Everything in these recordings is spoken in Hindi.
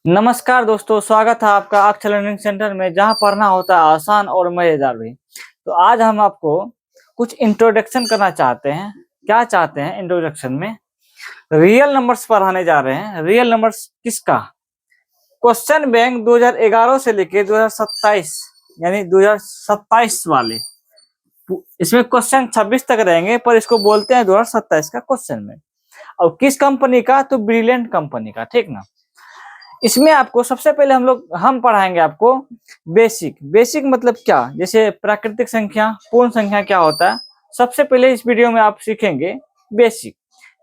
नमस्कार दोस्तों, स्वागत है आपका अक्षर लर्निंग सेंटर में, जहां पढ़ना होता है आसान और मजेदार भी। तो आज हम आपको कुछ इंट्रोडक्शन करना चाहते हैं। क्या चाहते हैं इंट्रोडक्शन में? रियल नंबर्स पढ़ाने जा रहे हैं। रियल नंबर्स किसका? क्वेश्चन बैंक 2011 से लेके 2027 यानी 2027 वाले। इसमें क्वेश्चन 26 तक रहेंगे, पर इसको बोलते हैं 2027 का क्वेश्चन बैंक। और किस कंपनी का? तो ब्रिलियंट कंपनी का, ठीक ना। इसमें आपको सबसे पहले हम पढ़ाएंगे आपको बेसिक मतलब क्या, जैसे प्राकृतिक संख्या, पूर्ण संख्या क्या होता है, सबसे पहले इस वीडियो में आप सीखेंगे बेसिक।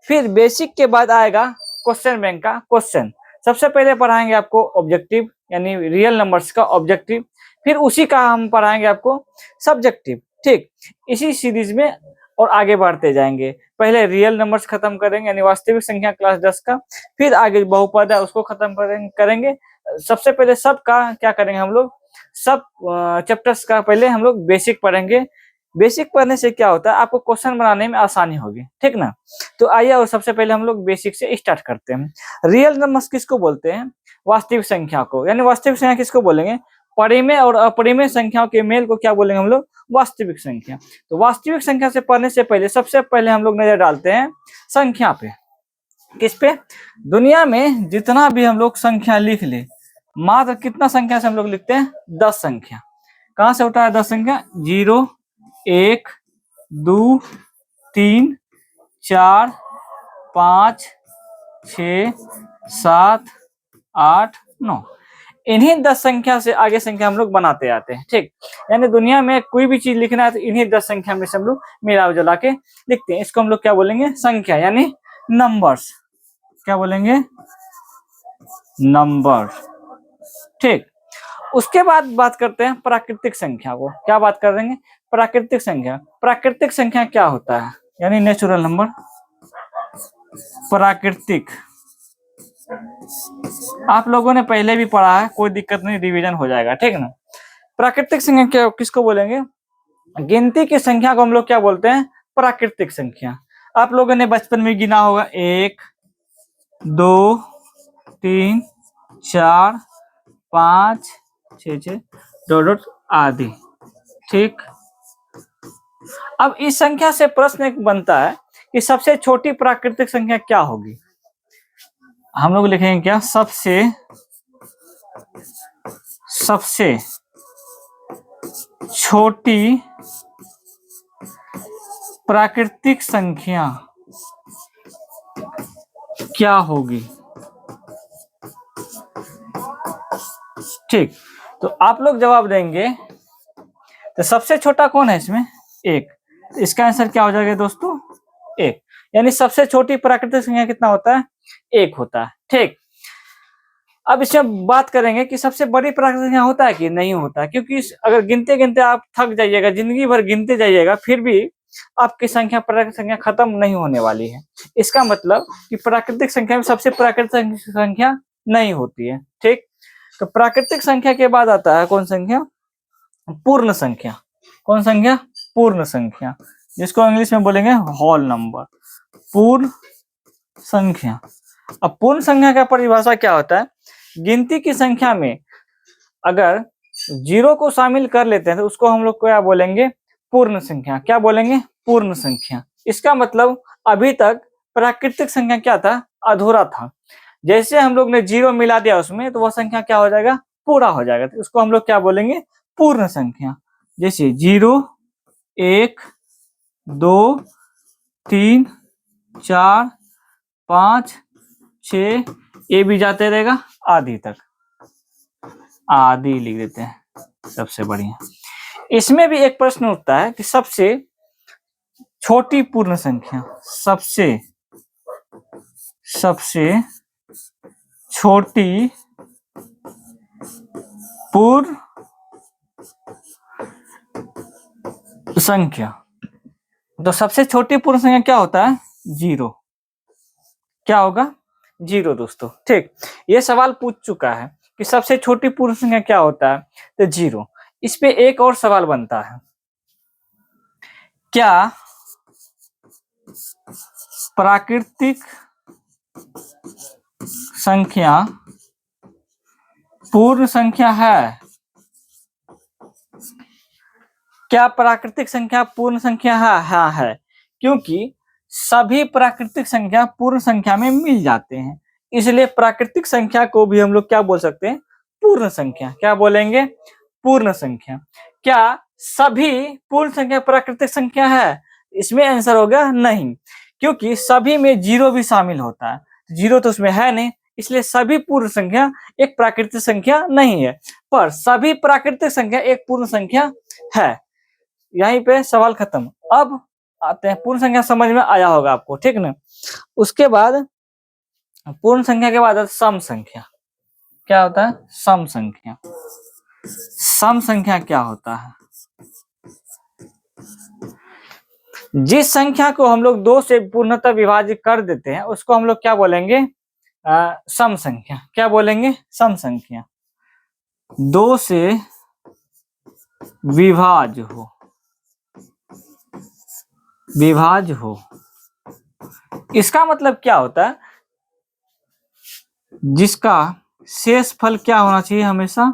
फिर बेसिक के बाद आएगा क्वेश्चन बैंक का क्वेश्चन। सबसे पहले पढ़ाएंगे आपको ऑब्जेक्टिव यानी रियल नंबर्स का ऑब्जेक्टिव। फिर उसी का हम पढ़ाएंगे आपको सब्जेक्टिव, ठीक। इसी सीरीज में और आगे बढ़ते जाएंगे। पहले रियल नंबर्स खत्म करेंगे यानी वास्तविक संख्या क्लास 10 का। फिर आगे बहुपद है उसको खत्म करेंगे। सबसे पहले सब का क्या करेंगे हम लोग, सब चैप्टर्स का पहले हम लोग बेसिक पढ़ेंगे। बेसिक पढ़ने से क्या होता है, आपको क्वेश्चन बनाने में आसानी होगी, ठीक ना। तो आइए और सबसे पहले हम लोग बेसिक से स्टार्ट करते हैं। रियल नंबर्स किसको बोलते हैं? वास्तविक संख्या को। यानी वास्तविक संख्या किसको बोलेंगे? परिमेय और अपरिमेय संख्याओं के मेल को क्या बोलेंगे हम लोग? वास्तविक संख्या। तो वास्तविक संख्या से पढ़ने से पहले सबसे पहले हम लोग नजर डालते हैं संख्या पे। किस पे? दुनिया में जितना भी हम लोग संख्या लिख ले, मात्र कितना संख्या से हम लोग लिखते हैं? 10 संख्या। कहां से उठा है 10 संख्या? 0, 1, 2, 3, 4, 5, 6, 7, 8, 9। इन्हीं 10 संख्या से आगे संख्या हम लोग बनाते आते हैं, ठीक। यानी दुनिया में कोई भी चीज लिखना है तो इन्हीं 10 संख्या में से हम लोग मिला जुला के लिखते हैं। इसको हम लोग क्या बोलेंगे? संख्या यानी नंबर्स। क्या बोलेंगे? नंबर, ठीक। उसके बाद बात करते हैं प्राकृतिक संख्या को। क्या बात करेंगे? प्राकृतिक संख्या। प्राकृतिक संख्या क्या होता है? यानी नेचुरल नंबर। प्राकृतिक आप लोगों ने पहले भी पढ़ा है, कोई दिक्कत नहीं, रिवीजन हो जाएगा, ठीक ना। प्राकृतिक संख्या क्या किसको बोलेंगे? गिनती की संख्या को हम लोग क्या बोलते हैं? प्राकृतिक संख्या। आप लोगों ने बचपन में गिना होगा 1, 2, 3, 4, 5, 6 डॉट डॉट आदि, ठीक। अब इस संख्या से प्रश्न एक बनता है कि सबसे छोटी प्राकृतिक संख्या क्या होगी? हम लोग लिखेंगे क्या? सबसे छोटी प्राकृतिक संख्या क्या होगी, ठीक। तो आप लोग जवाब देंगे तो सबसे छोटा कौन है इसमें? 1। इसका आंसर क्या हो जाएगा दोस्तों? 1। यानी सबसे छोटी प्राकृतिक संख्या कितना होता है? 1 होता है, ठीक। अब इसमें बात करेंगे कि सबसे बड़ी प्राकृतिक संख्या होता है कि नहीं होता है, क्योंकि अगर गिनते गिनते आप थक जाइएगा, जिंदगी भर गिनते जाइएगा, फिर भी आपकी संख्या प्राकृतिक संख्या खत्म नहीं होने वाली है। इसका मतलब कि प्राकृतिक संख्या में सबसे प्राकृतिक संख्या नहीं होती है, ठीक। तो प्राकृतिक संख्या के बाद आता है कौन संख्या? पूर्ण संख्या। कौन संख्या? पूर्ण संख्या, जिसको इंग्लिश में बोलेंगे होल नंबर। पूर्ण संख्या। अब पूर्ण संख्या का परिभाषा क्या होता है? गिनती की संख्या में अगर 0 को शामिल कर लेते हैं तो उसको हम लोग क्या बोलेंगे? पूर्ण संख्या। क्या बोलेंगे? पूर्ण संख्या। इसका मतलब अभी तक प्राकृतिक संख्या क्या था? अधूरा था। जैसे हम लोग ने 0 मिला दिया उसमें, तो वह संख्या क्या हो जाएगा? पूरा हो जाएगा। तो उसको हम लोग क्या बोलेंगे? पूर्ण संख्या। जैसे 0, 1, 2, 3, 4, 5, 6, ये भी जाते रहेगा आदि तक। आदि लिख देते हैं, सबसे बढ़िया। इसमें भी एक प्रश्न उठता है कि सबसे छोटी पूर्ण संख्या, सबसे छोटी पूर्ण संख्या। तो सबसे छोटी पूर्ण संख्या क्या होता है? 0। क्या होगा? 0 दोस्तों, ठीक। ये सवाल पूछ चुका है कि सबसे छोटी पूर्ण संख्या क्या होता है, तो 0। इस पे एक और सवाल बनता है, क्या प्राकृतिक संख्या पूर्ण संख्या है। क्या प्राकृतिक संख्या पूर्ण संख्या है? हाँ है, क्योंकि सभी प्राकृतिक संख्या पूर्ण संख्या में मिल जाते हैं, इसलिए प्राकृतिक संख्या को भी हम लोग क्या बोल सकते हैं? पूर्ण संख्या। क्या बोलेंगे? पूर्ण संख्या। क्या सभी पूर्ण संख्या प्राकृतिक संख्या है? इसमें आंसर हो गया नहीं, क्योंकि सभी में जीरो भी शामिल होता है, जीरो तो उसमें है नहीं, इसलिए सभी पूर्ण संख्या एक प्राकृतिक संख्या नहीं है, पर सभी प्राकृतिक संख्या एक पूर्ण संख्या है। यहीं पे सवाल खत्म। अब आते हैं, पूर्ण संख्या समझ में आया होगा आपको, ठीक ना? उसके बाद पूर्ण संख्या के बाद सम संख्या। क्या होता है? सम संख्या। सम संख्या क्या होता है? जिस संख्या को हम लोग दो से पूर्णतः विभाजित कर देते हैं उसको हम लोग क्या बोलेंगे? सम संख्या। क्या बोलेंगे? सम संख्या। दो से विभाज्य हो, इसका मतलब क्या होता है? जिसका शेष फल क्या होना चाहिए? हमेशा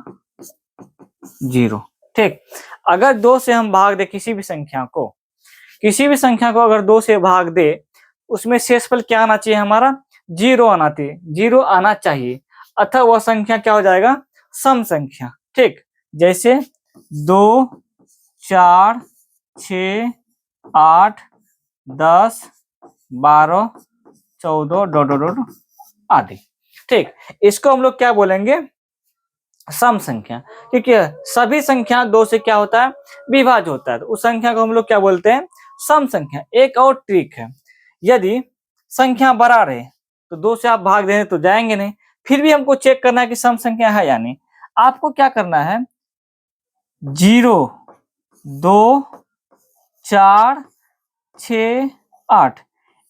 जीरो। ठीक, अगर दो से हम भाग दे किसी भी संख्या को अगर दो से भाग दे, उसमें शेषफल क्या आना चाहिए? हमारा जीरो आना चाहिए, अतः वह संख्या क्या हो जाएगा? सम संख्या। ठीक, जैसे 2, 4, 6, 8, 10, 12, 14 आदि। ठीक, इसको हम लोग क्या बोलेंगे? सम संख्या, क्योंकि सभी संख्या दो से क्या होता है? विभाज्य होता है, तो उस संख्या को हम लोग क्या बोलते हैं? सम संख्या। एक और ट्रिक है, यदि संख्या बड़ा रहे तो दो से आप भाग देंगे तो जाएंगे नहीं, फिर भी हमको चेक करना है कि सम संख्या है या नहीं। आपको क्या करना है? 0, 2, 4, 6, 8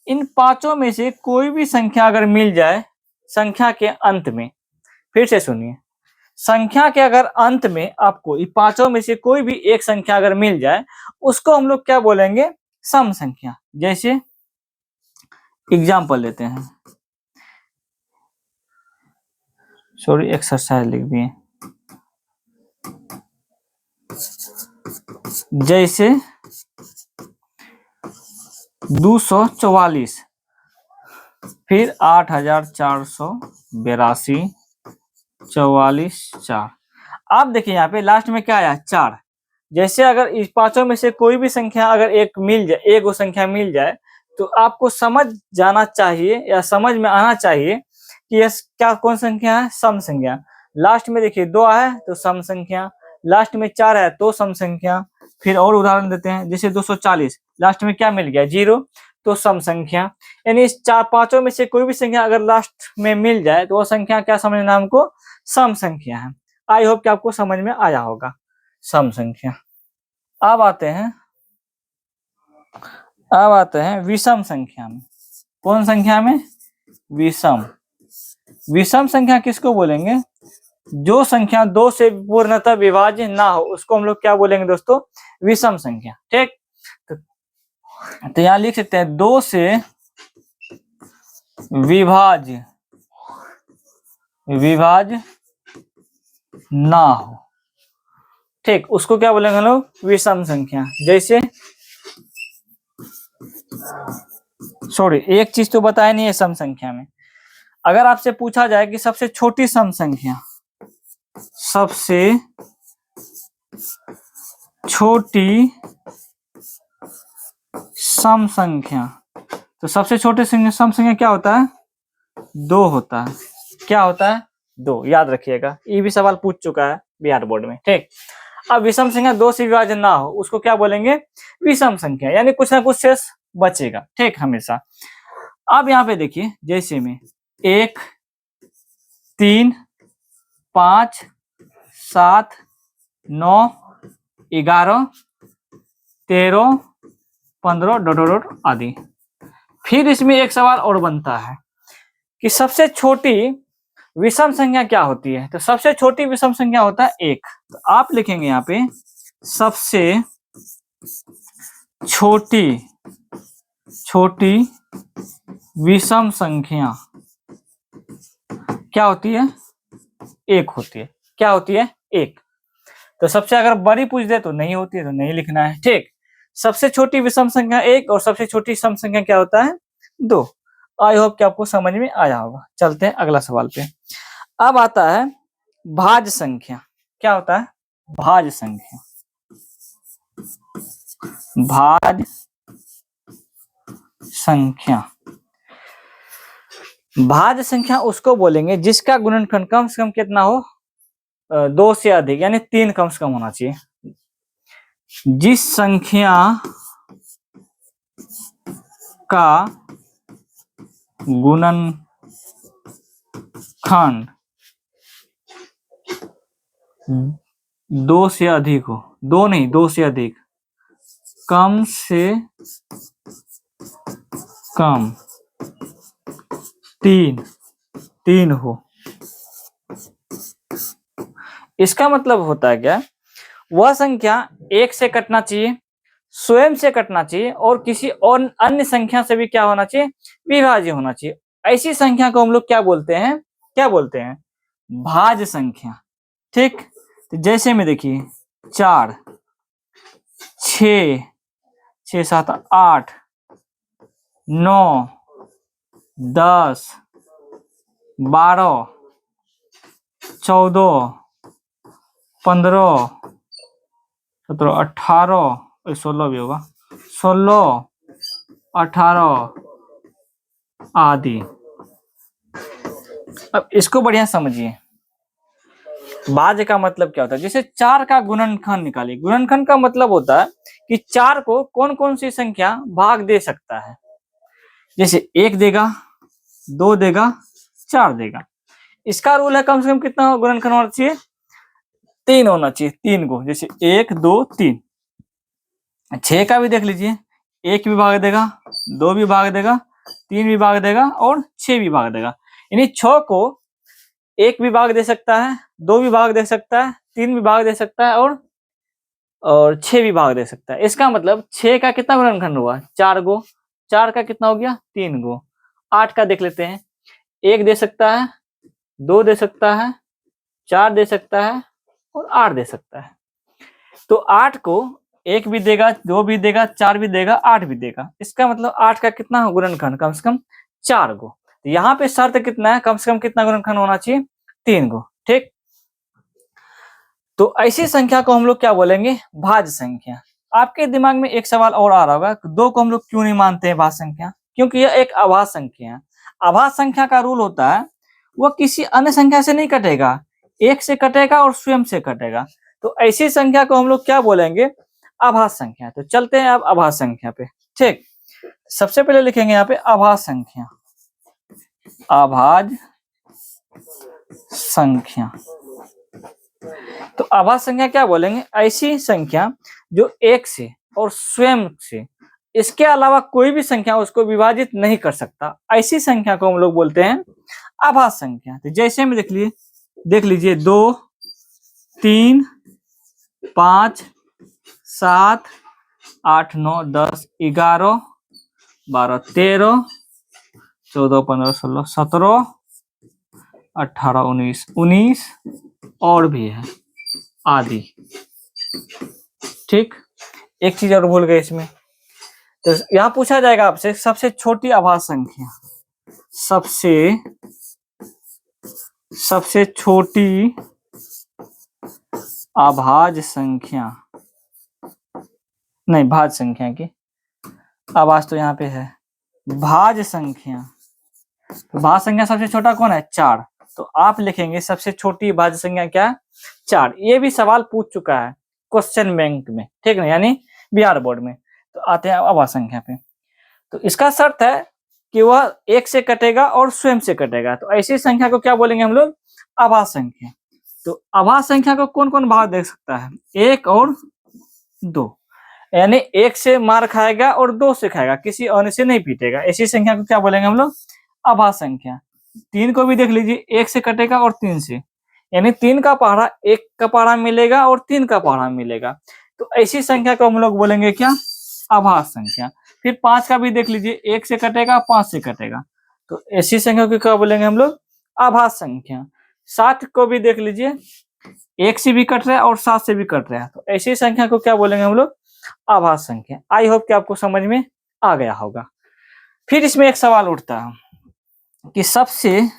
इन पांचों में से कोई भी संख्या अगर मिल जाए संख्या के अंत में, फिर से सुनिए, संख्या के अगर अंत में आपको इन पांचों में से कोई भी एक संख्या अगर मिल जाए, उसको हम लोग क्या बोलेंगे? सम संख्या। जैसे एग्जाम्पल लेते हैं, सॉरी एक्सरसाइज लिख दिए। जैसे 244 फिर 8482 44 4। आप देखिए यहाँ पे लास्ट में क्या आया? 4। जैसे अगर इस पांचों में से कोई भी संख्या अगर एक वो संख्या मिल जाए, तो आपको समझ जाना चाहिए या समझ में आना चाहिए कि यह क्या कौन संख्या है? सम संख्या। लास्ट में देखिए 2 है तो सम संख्या, लास्ट में 4 है तो सम संख्या। फिर और उदाहरण देते हैं, जैसे 240 लास्ट में क्या मिल गया? 0, तो सम संख्या। यानी इस पांचों में से कोई भी संख्या अगर लास्ट में मिल जाए तो वह संख्या क्या समझना? हमको सम संख्या है। आई होप कि आपको समझ में आया होगा सम संख्या। अब आते हैं विषम संख्या में। कौन संख्या में? विषम संख्या किसको बोलेंगे? जो संख्या दो से पूर्णतः विभाज्य ना हो उसको हम लोग क्या बोलेंगे दोस्तों? विषम संख्या। ठीक, तो यहां लिख सकते हैं 2 से विभाज्य ना हो। ठीक, उसको क्या बोलेंगे हम लोग? विषम संख्या। जैसे सॉरी एक चीज तो बताया नहीं है सम संख्या में। अगर आपसे पूछा जाए कि सबसे छोटी सम संख्या, सबसे छोटी सम संख्या, तो सबसे छोटे सम संख्या क्या होता है? 2 होता है। क्या होता है? 2। याद रखिएगा, ये भी सवाल पूछ चुका है बिहार बोर्ड में। ठीक, अब विषम संख्या 2 से विभाजन ना हो उसको क्या बोलेंगे? विषम संख्या, यानी कुछ ना कुछ शेष बचेगा। ठीक, हमेशा। अब यहाँ पे देखिए, जैसे में 1, 3, 5, 7, 9, 11, 13, 15 आदि। फिर इसमें एक सवाल और बनता है कि सबसे छोटी विषम संख्या क्या होती है? तो सबसे छोटी विषम संख्या होता है 1। तो आप लिखेंगे यहाँ पे सबसे छोटी विषम संख्या क्या होती है? 1 होती है। क्या होती है? 1। तो सबसे अगर बड़ी पूछ दे तो नहीं होती है, तो नहीं लिखना है। ठीक, सबसे छोटी विषम संख्या 1 और सबसे छोटी सम संख्या क्या होता है? 2। आई होप कि आपको समझ में आया होगा। चलते हैं अगला सवाल पे। अब आता है भाज्य संख्या। क्या होता है? भाज्य संख्या। भाज्य संख्या। भाज्य संख्या उसको बोलेंगे जिसका गुणनखंड कम से कम कितना हो? 2 से अधिक, यानी 3 कम से कम होना चाहिए। जिस संख्या का गुणनखंड 2 से अधिक हो, 2 नहीं, 2 से अधिक, कम से कम 3 हो। इसका मतलब होता है क्या? वह संख्या 1 से कटना चाहिए, स्वयं से कटना चाहिए, और किसी और अन्य संख्या से भी क्या होना चाहिए? विभाज्य होना चाहिए। ऐसी संख्या को हम लोग क्या बोलते हैं? क्या बोलते हैं? भाज्य संख्या। ठीक, तो जैसे में देखिए 4, 6, 6, 7, 8, 9, 10, 12, 14, 15, 17, 18, 16 भी होगा, 16, 18 आदि। अब इसको बढ़िया समझिए। भाज्य का मतलब क्या होता है? जैसे 4 का गुणनखंड निकालिए। गुणनखंड का मतलब होता है कि 4 को कौन कौन सी संख्या भाग दे सकता है। जैसे 1 देगा, 2 देगा, 4 देगा। इसका रूल है कम से कम कितना गुणनखंड होना चाहिए? 3 होना चाहिए, 3 को। जैसे 1, 2, 3। 6 का भी देख लीजिए, 1 भी भाग देगा, 2 भी भाग देगा, 3 भी भाग देगा और 6 भी भाग देगा। यानी 6 को 1 भी भाग दे सकता है, 2 भी भाग दे सकता है, 3 भी भाग दे सकता है और 6 भी भाग दे सकता है। इसका मतलब 6 का कितना गुणनखंड हुआ? 4 गो। 4 का कितना हो गया? 3 गो। 8 का देख लेते हैं, 1 दे सकता है, 2 दे सकता है, 4 दे सकता है और 8 दे सकता है। तो 8 को 1 भी देगा, 2 भी देगा, 4 भी देगा, 8 भी देगा। इसका मतलब 8 का कितना गुणनखंड? कम से कम 4 गो। तो यहाँ पे शर्त कितना है? कम से कम कितना गुणनखंड होना चाहिए? 3 गो। ठीक, तो ऐसी संख्या को हम लोग क्या बोलेंगे? भाज्य संख्या। आपके दिमाग में एक सवाल और आ रहा होगा, 2 को हम लोग क्यों नहीं मानते हैं भाज्य संख्या? क्योंकि यह एक अभाज्य संख्या है। अभाज्य संख्या का रूल होता है वह किसी अन्य संख्या से नहीं कटेगा, 1 से कटेगा और स्वयं से कटेगा। तो ऐसी संख्या को हम लोग क्या बोलेंगे? अभाज्य संख्या। तो चलते हैं अब अभाज्य संख्या पे। ठीक, सबसे पहले लिखेंगे यहाँ पे अभाज्य संख्या। अभाज्य संख्या। तो अभाज्य संख्या क्या बोलेंगे? ऐसी संख्या जो 1 से और स्वयं से, इसके अलावा कोई भी संख्या उसको विभाजित नहीं कर सकता, ऐसी संख्या को हम लोग बोलते हैं अभाज्य संख्या। तो जैसे में देख लीजिए 2, 3, 5, 7, 8, 9, 10, 11, 12, 13, 14, 15, 16, 17, 18, 19 और भी है आदि। ठीक, एक चीज और भूल गए इसमें। तो यहाँ पूछा जाएगा आपसे सबसे छोटी अभाज्य संख्या। सबसे छोटी अभाज्य संख्या, नहीं भाज्य संख्या की, अभाज्य तो यहाँ पे है, भाज्य संख्या। तो भाज्य संख्या सबसे छोटा कौन है? 4। तो आप लिखेंगे सबसे छोटी भाज्य संख्या क्या? 4। ये भी सवाल पूछ चुका है क्वेश्चन बैंक में, ठीक है, यानी बिहार बोर्ड में। तो आते हैं अभाज्य संख्या पे। तो इसका शर्त है कि वह 1 से कटेगा और स्वयं से कटेगा। तो ऐसी संख्या को क्या बोलेंगे हम लोग? अभाज्य संख्या। तो अभाज्य संख्या को कौन कौन भाग दे सकता है? 1 और 2, यानी 1 से मार खाएगा और 2 से खाएगा, किसी अन्य से नहीं पीटेगा। ऐसी संख्या को क्या बोलेंगे हम लोग? अभाज्य संख्या। 3 को भी देख लीजिए, 1 से कटेगा और 3 से, यानी 3 का पहाड़ा 1 का पहाड़ा मिलेगा और 3 का पहाड़ा मिलेगा। तो ऐसी संख्या को हम लोग बोलेंगे क्या? अभाज्य संख्या। फिर 5 का भी देख लीजिए, 1 से कटेगा, 5 से कटेगा। तो ऐसी संख्या को क्या बोलेंगे हम लोग? अभाज्य संख्या। 7 को भी देख लीजिए, 1 से भी कट रहा है और 7 से भी कट रहा है, तो ऐसी संख्या को क्या बोलेंगे हम लोग? आभाज्य संख्या। आई होप कि आपको समझ में आ गया होगा। फिर इसमें एक सवाल उठता है कि सबसे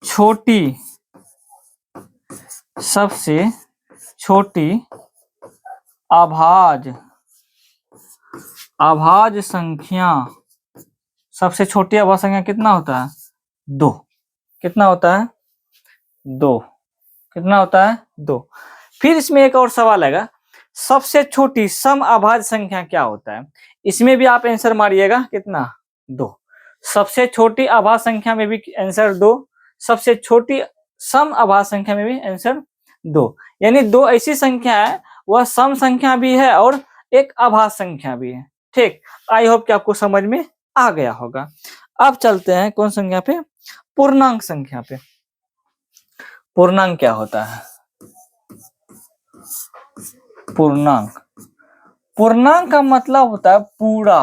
छोटी अभाज्य संख्या, सबसे छोटी अभाज्य संख्या कितना होता है? 2। कितना होता है? 2। कितना होता है? 2। फिर इसमें एक और सवाल आएगा, सबसे छोटी सम अभाज्य संख्या क्या होता है? इसमें भी आप आंसर मारिएगा, कितना? 2। सबसे छोटी अभाज्य संख्या में भी आंसर 2, सबसे छोटी सम अभाज्य संख्या में भी आंसर 2। यानी 2 ऐसी संख्या है, वह सम संख्या भी है और एक अभाज्य संख्या भी है। ठीक, आई होप कि आपको समझ में आ गया होगा। अब चलते हैं कौन संख्या पे? पूर्णांक संख्या पे। पूर्णांक क्या होता है? पूर्णांक, पूर्णांक का मतलब होता है पूरा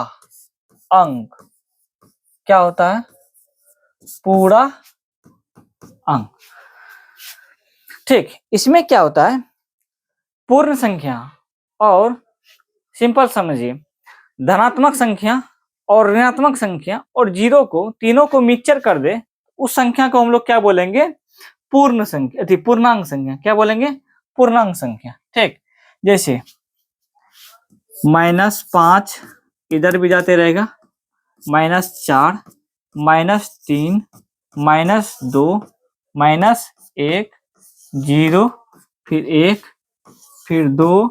अंक। क्या होता है? पूरा अंक। ठीक, इसमें क्या होता है? पूर्ण संख्या और सिंपल समझिए, धनात्मक संख्या और ऋणात्मक संख्या और जीरो को, तीनों को मिक्सचर कर दे, उस संख्या को हम लोग क्या बोलेंगे? पूर्ण संख्या, पूर्णांक संख्या। क्या बोलेंगे? पूर्णांक संख्या। ठीक, जैसे -5 इधर भी जाते रहेगा, -4, -3, -2, -1, 0, फिर 1, फिर 2,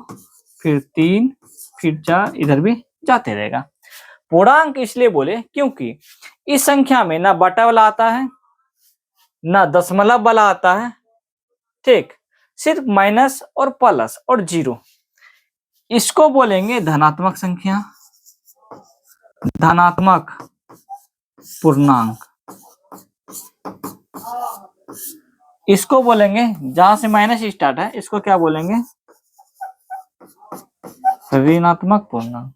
फिर 3, फिर 4, इधर भी जाते रहेगा। पूर्णांक इसलिए बोले क्योंकि इस संख्या में ना बटा वाला आता है, ना दशमलव वाला आता है। ठीक, सिर्फ माइनस और प्लस और जीरो। इसको बोलेंगे धनात्मक संख्या, धनात्मक पूर्णांक। इसको बोलेंगे, जहां से माइनस स्टार्ट है, इसको क्या बोलेंगे? ऋणात्मक पूर्णांक।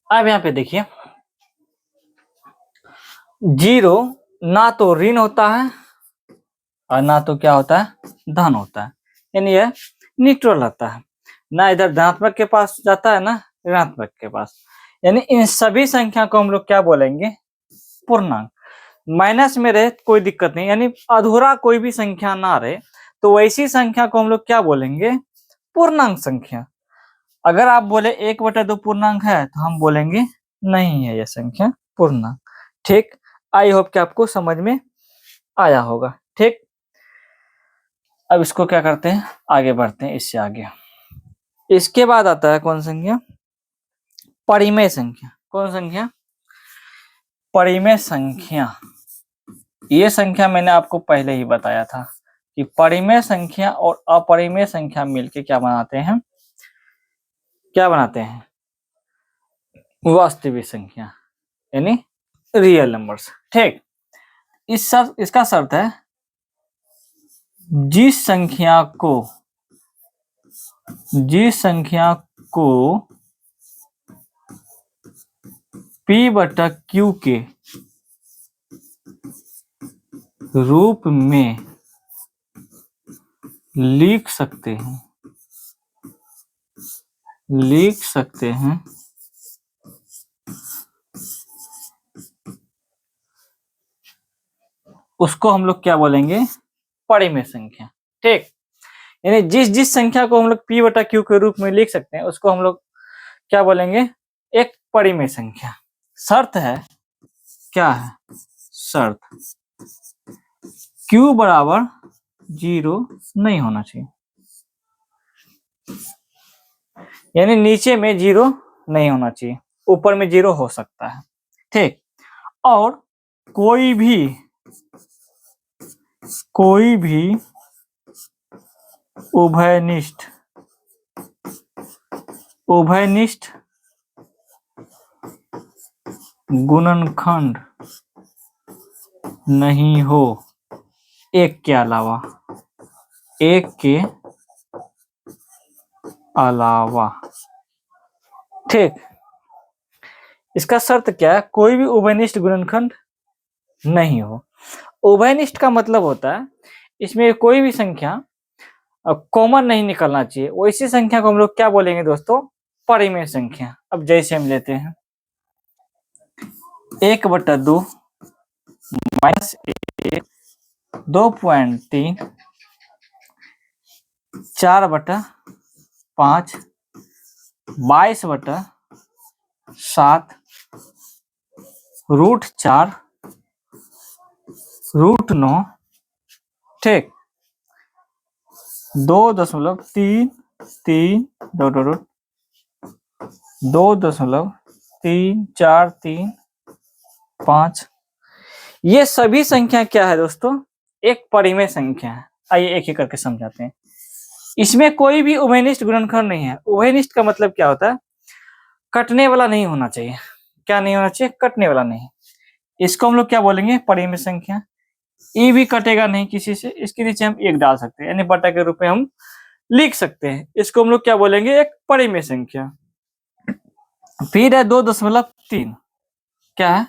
अब यहाँ पे देखिए, जीरो ना तो ऋण होता है और ना तो क्या होता है? धन होता है। यानी यह न्यूट्रल रहता है, ना इधर धनात्मक के पास जाता है ना ऋणात्मक के पास। यानी इन सभी संख्या को हम लोग क्या बोलेंगे? पूर्णांक। माइनस में रहे कोई दिक्कत नहीं, यानी अधूरा कोई भी संख्या ना रहे, तो वैसी संख्या को हम लोग क्या बोलेंगे? पूर्णांक संख्या। अगर आप बोले 1/2 पूर्णांक है, तो हम बोलेंगे नहीं है यह संख्या पूर्णांक। ठीक, आई होप कि आपको समझ में आया होगा। ठीक, अब इसको क्या करते हैं? आगे बढ़ते हैं इससे आगे। इसके बाद आता है कौन संख्या? परिमेय संख्या। कौन संख्या? परिमेय संख्या। ये संख्या मैंने आपको पहले ही बताया था कि परिमेय संख्या और अपरिमेय संख्या मिलके क्या बनाते हैं? क्या बनाते हैं? वास्तविक संख्या, यानी रियल नंबर्स। ठीक, इसका शर्त है, जिस संख्या को P/Q के रूप में लिख सकते हैं, उसको हम लोग क्या बोलेंगे? परिमेय संख्या। ठीक, यानी जिस संख्या को हम लोग P/Q के रूप में लिख सकते हैं, उसको हम लोग क्या बोलेंगे? एक परिमेय संख्या। शर्त है, क्या है शर्त? Q बराबर 0 नहीं होना चाहिए, यानी नीचे में 0 नहीं होना चाहिए, ऊपर में 0 हो सकता है। ठीक, और कोई भी उभयनिष्ठ गुणनखंड नहीं हो, एक के अलावा। ठीक, इसका शर्त क्या है? कोई भी उभयनिष्ठ गुणनखंड नहीं हो। उभयनिष्ठ का मतलब होता है इसमें कोई भी संख्या कॉमन नहीं निकलना चाहिए। वैसी संख्या को हम लोग क्या बोलेंगे दोस्तों? परिमेय संख्या। अब जैसे हम लेते हैं 1/2 माइनस 1, 2.3, 4/5, 22/7, √4, √9, ठीक, 2.33 2.3435। ये सभी संख्या क्या है दोस्तों? एक परिमेय संख्या है। आइए एक एक करके समझाते हैं। इसमें कोई भी उभयनिष्ठ गुणनखंड नहीं है। उभयनिष्ठ का मतलब क्या होता है? कटने वाला नहीं होना चाहिए। क्या नहीं होना चाहिए? कटने वाला नहीं। इसको हम लोग क्या बोलेंगे? परिमेय संख्या। ई भी कटेगा नहीं किसी से, इसके नीचे हम 1 डाल सकते हैं, यानी बटा के रूप में हम लिख सकते हैं। इसको हम लोग क्या बोलेंगे? एक परिमेय संख्या। फिर है 2.3, क्या है?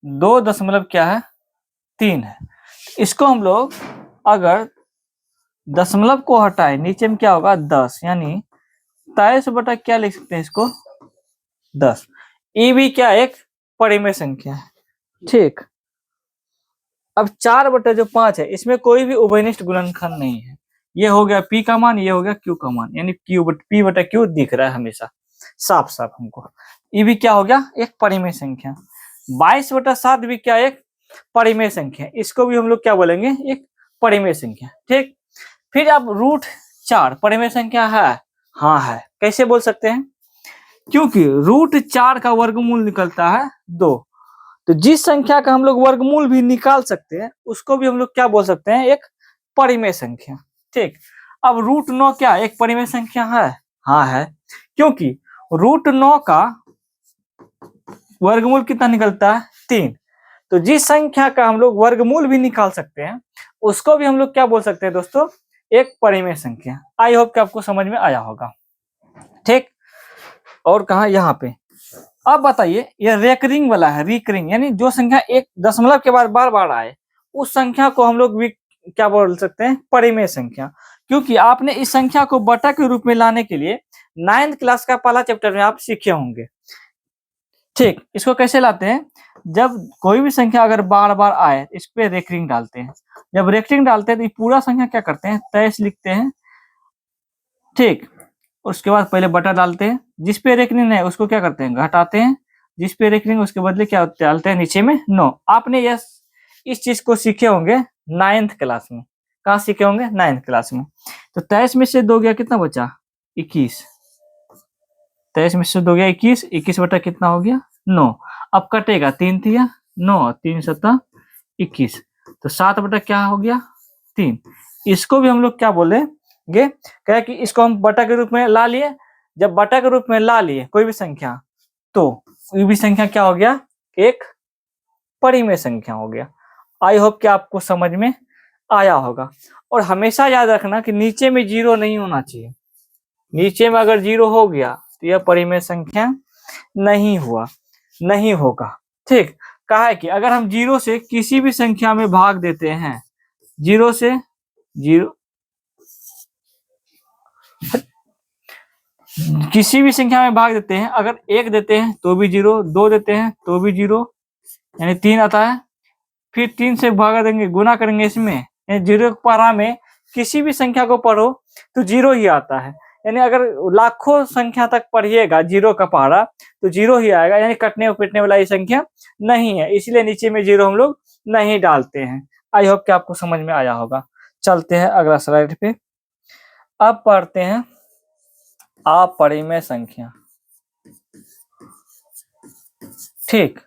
2.3 है। इसको हम लोग अगर दशमलव को हटाए, नीचे में क्या होगा? 10, यानी 23 बटा क्या लिख सकते हैं इसको? 10। ये भी क्या? एक परिमेय संख्या है, ठीक। अब 4/5 है, इसमें कोई भी उभयनिष्ठ गुणनखंड नहीं है। ये हो गया पी का मान, ये हो गया क्यू का मान, यानी P/Q दिख रहा है हमेशा साफ साफ हमको। ये भी क्या हो गया? एक परिमेय संख्या। 22/7 भी क्या? एक परिमेय संख्या। इसको भी हम लोग क्या बोलेंगे? एक परिमेय संख्या, ठीक। फिर अब √4 परिमेय संख्या है? हाँ है। कैसे बोल सकते हैं? क्योंकि √4 का वर्गमूल निकलता है 2। तो जिस संख्या का हम लोग वर्गमूल भी निकाल सकते हैं उसको भी हम लोग क्या बोल सकते हैं? एक परिमेय संख्या, ठीक। अब √9 क्या एक परिमेय संख्या है? हाँ है। क्योंकि √9 का वर्गमूल कितना निकलता है? 3। तो जिस संख्या का हम लोग वर्गमूल भी निकाल सकते हैं उसको भी हम लोग क्या बोल सकते हैं दोस्तों? एक परिमेय संख्या। आई होप कि आपको समझ में आया होगा, ठीक। और कहा? यहाँ पे। अब बताइए, ये रेकरिंग वाला है, रिकरिंग, यानी जो संख्या एक दशमलव के बाद बार बार आए उस संख्या को हम लोग भी क्या बोल सकते हैं? परिमेय संख्या। क्योंकि आपने इस संख्या को बटा के रूप में लाने के लिए 9th क्लास का पहला चैप्टर में आप सीखे होंगे, ठीक। इसको कैसे लाते हैं? जब कोई भी संख्या अगर बार बार आए इस पे रेकरिंग डालते हैं। जब रेकरिंग डालते हैं तो ये पूरा संख्या क्या करते हैं? 23 लिखते हैं, ठीक। उसके बाद पहले बटा डालते हैं, जिस पे रेकरिंग है उसको क्या करते हैं? घटाते हैं, जिस पे रेकरिंग उसके बदले क्या डालते हैं? नीचे में 9। आपने यह इस चीज को सीखे होंगे 9th क्लास में। कहाँ सीखे होंगे? 9th क्लास में। तो 23 में से 2 गया, कितना बचा? 21। 23 में से 2 गया 21, 21 बटा कितना हो गया? 9। अब कटेगा, 3 थिया 9, 3 7 21, तो 7 बटा क्या हो गया? 3। इसको भी हम लोग क्या बोलेंगे? क्या कि इसको हम बटा के रूप में ला लिए। जब बटा के रूप में ला लिए कोई भी संख्या, तो ये भी संख्या क्या हो गया? एक परिमेय संख्या हो गया। आई होप कि आपको समझ में आया होगा। और हमेशा याद रखना कि नीचे में 0 नहीं होना चाहिए। नीचे में अगर 0 हो गया तो यह परिमेय संख्या नहीं होगा, ठीक। कहा है कि अगर हम 0 से किसी भी संख्या में भाग देते हैं, 0 से 0 किसी भी संख्या में भाग देते हैं, अगर 1 देते हैं तो भी 0, 2 देते हैं तो भी 0, यानी 3 आता है। फिर 3 से भागा देंगे, गुना करेंगे इसमें, यानी 0 की पारा में किसी भी संख्या को पढ़ो तो 0 ही आता है। यानी अगर लाखों संख्या तक पढ़िएगा 0 का पारा तो 0 ही आएगा, यानी कटने और पिटने वाला ये संख्या नहीं है। इसलिए नीचे में 0 हम लोग नहीं डालते हैं। आई होप कि आपको समझ में आया होगा। चलते हैं अगला स्लाइड पे। अब पढ़ते हैं अपरिमेय संख्या, ठीक।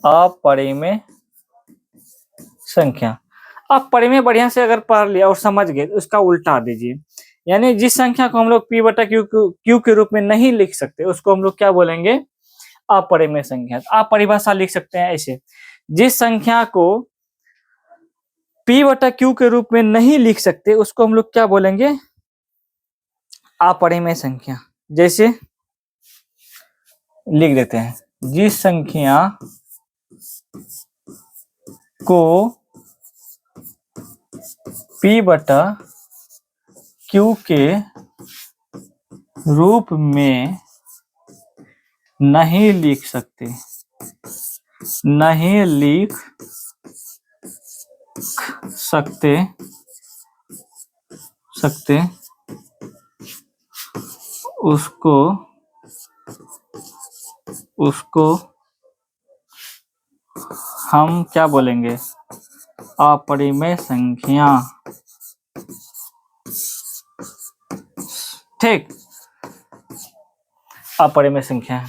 अपरिमेय संख्या। अब परिमेय बढ़िया से अगर पढ़ लिया और समझ गए तो उसका उल्टा दीजिए। यानी जिस संख्या को हम लोग P/Q के रूप में नहीं लिख सकते उसको हम लोग क्या बोलेंगे? अपरिमेय संख्या। आप परिभाषा लिख सकते हैं ऐसे, जिस संख्या को P/Q के रूप में नहीं लिख सकते उसको हम लोग क्या बोलेंगे? अपरिमेय संख्या। जैसे लिख देते हैं। जिस संख्या को P बटा Q के रूप में नहीं लिख सकते, नहीं लिख सकते सकते उसको उसको हम क्या बोलेंगे? अपरिमेय संख्या। ठीक, अपरिमेय संख्या।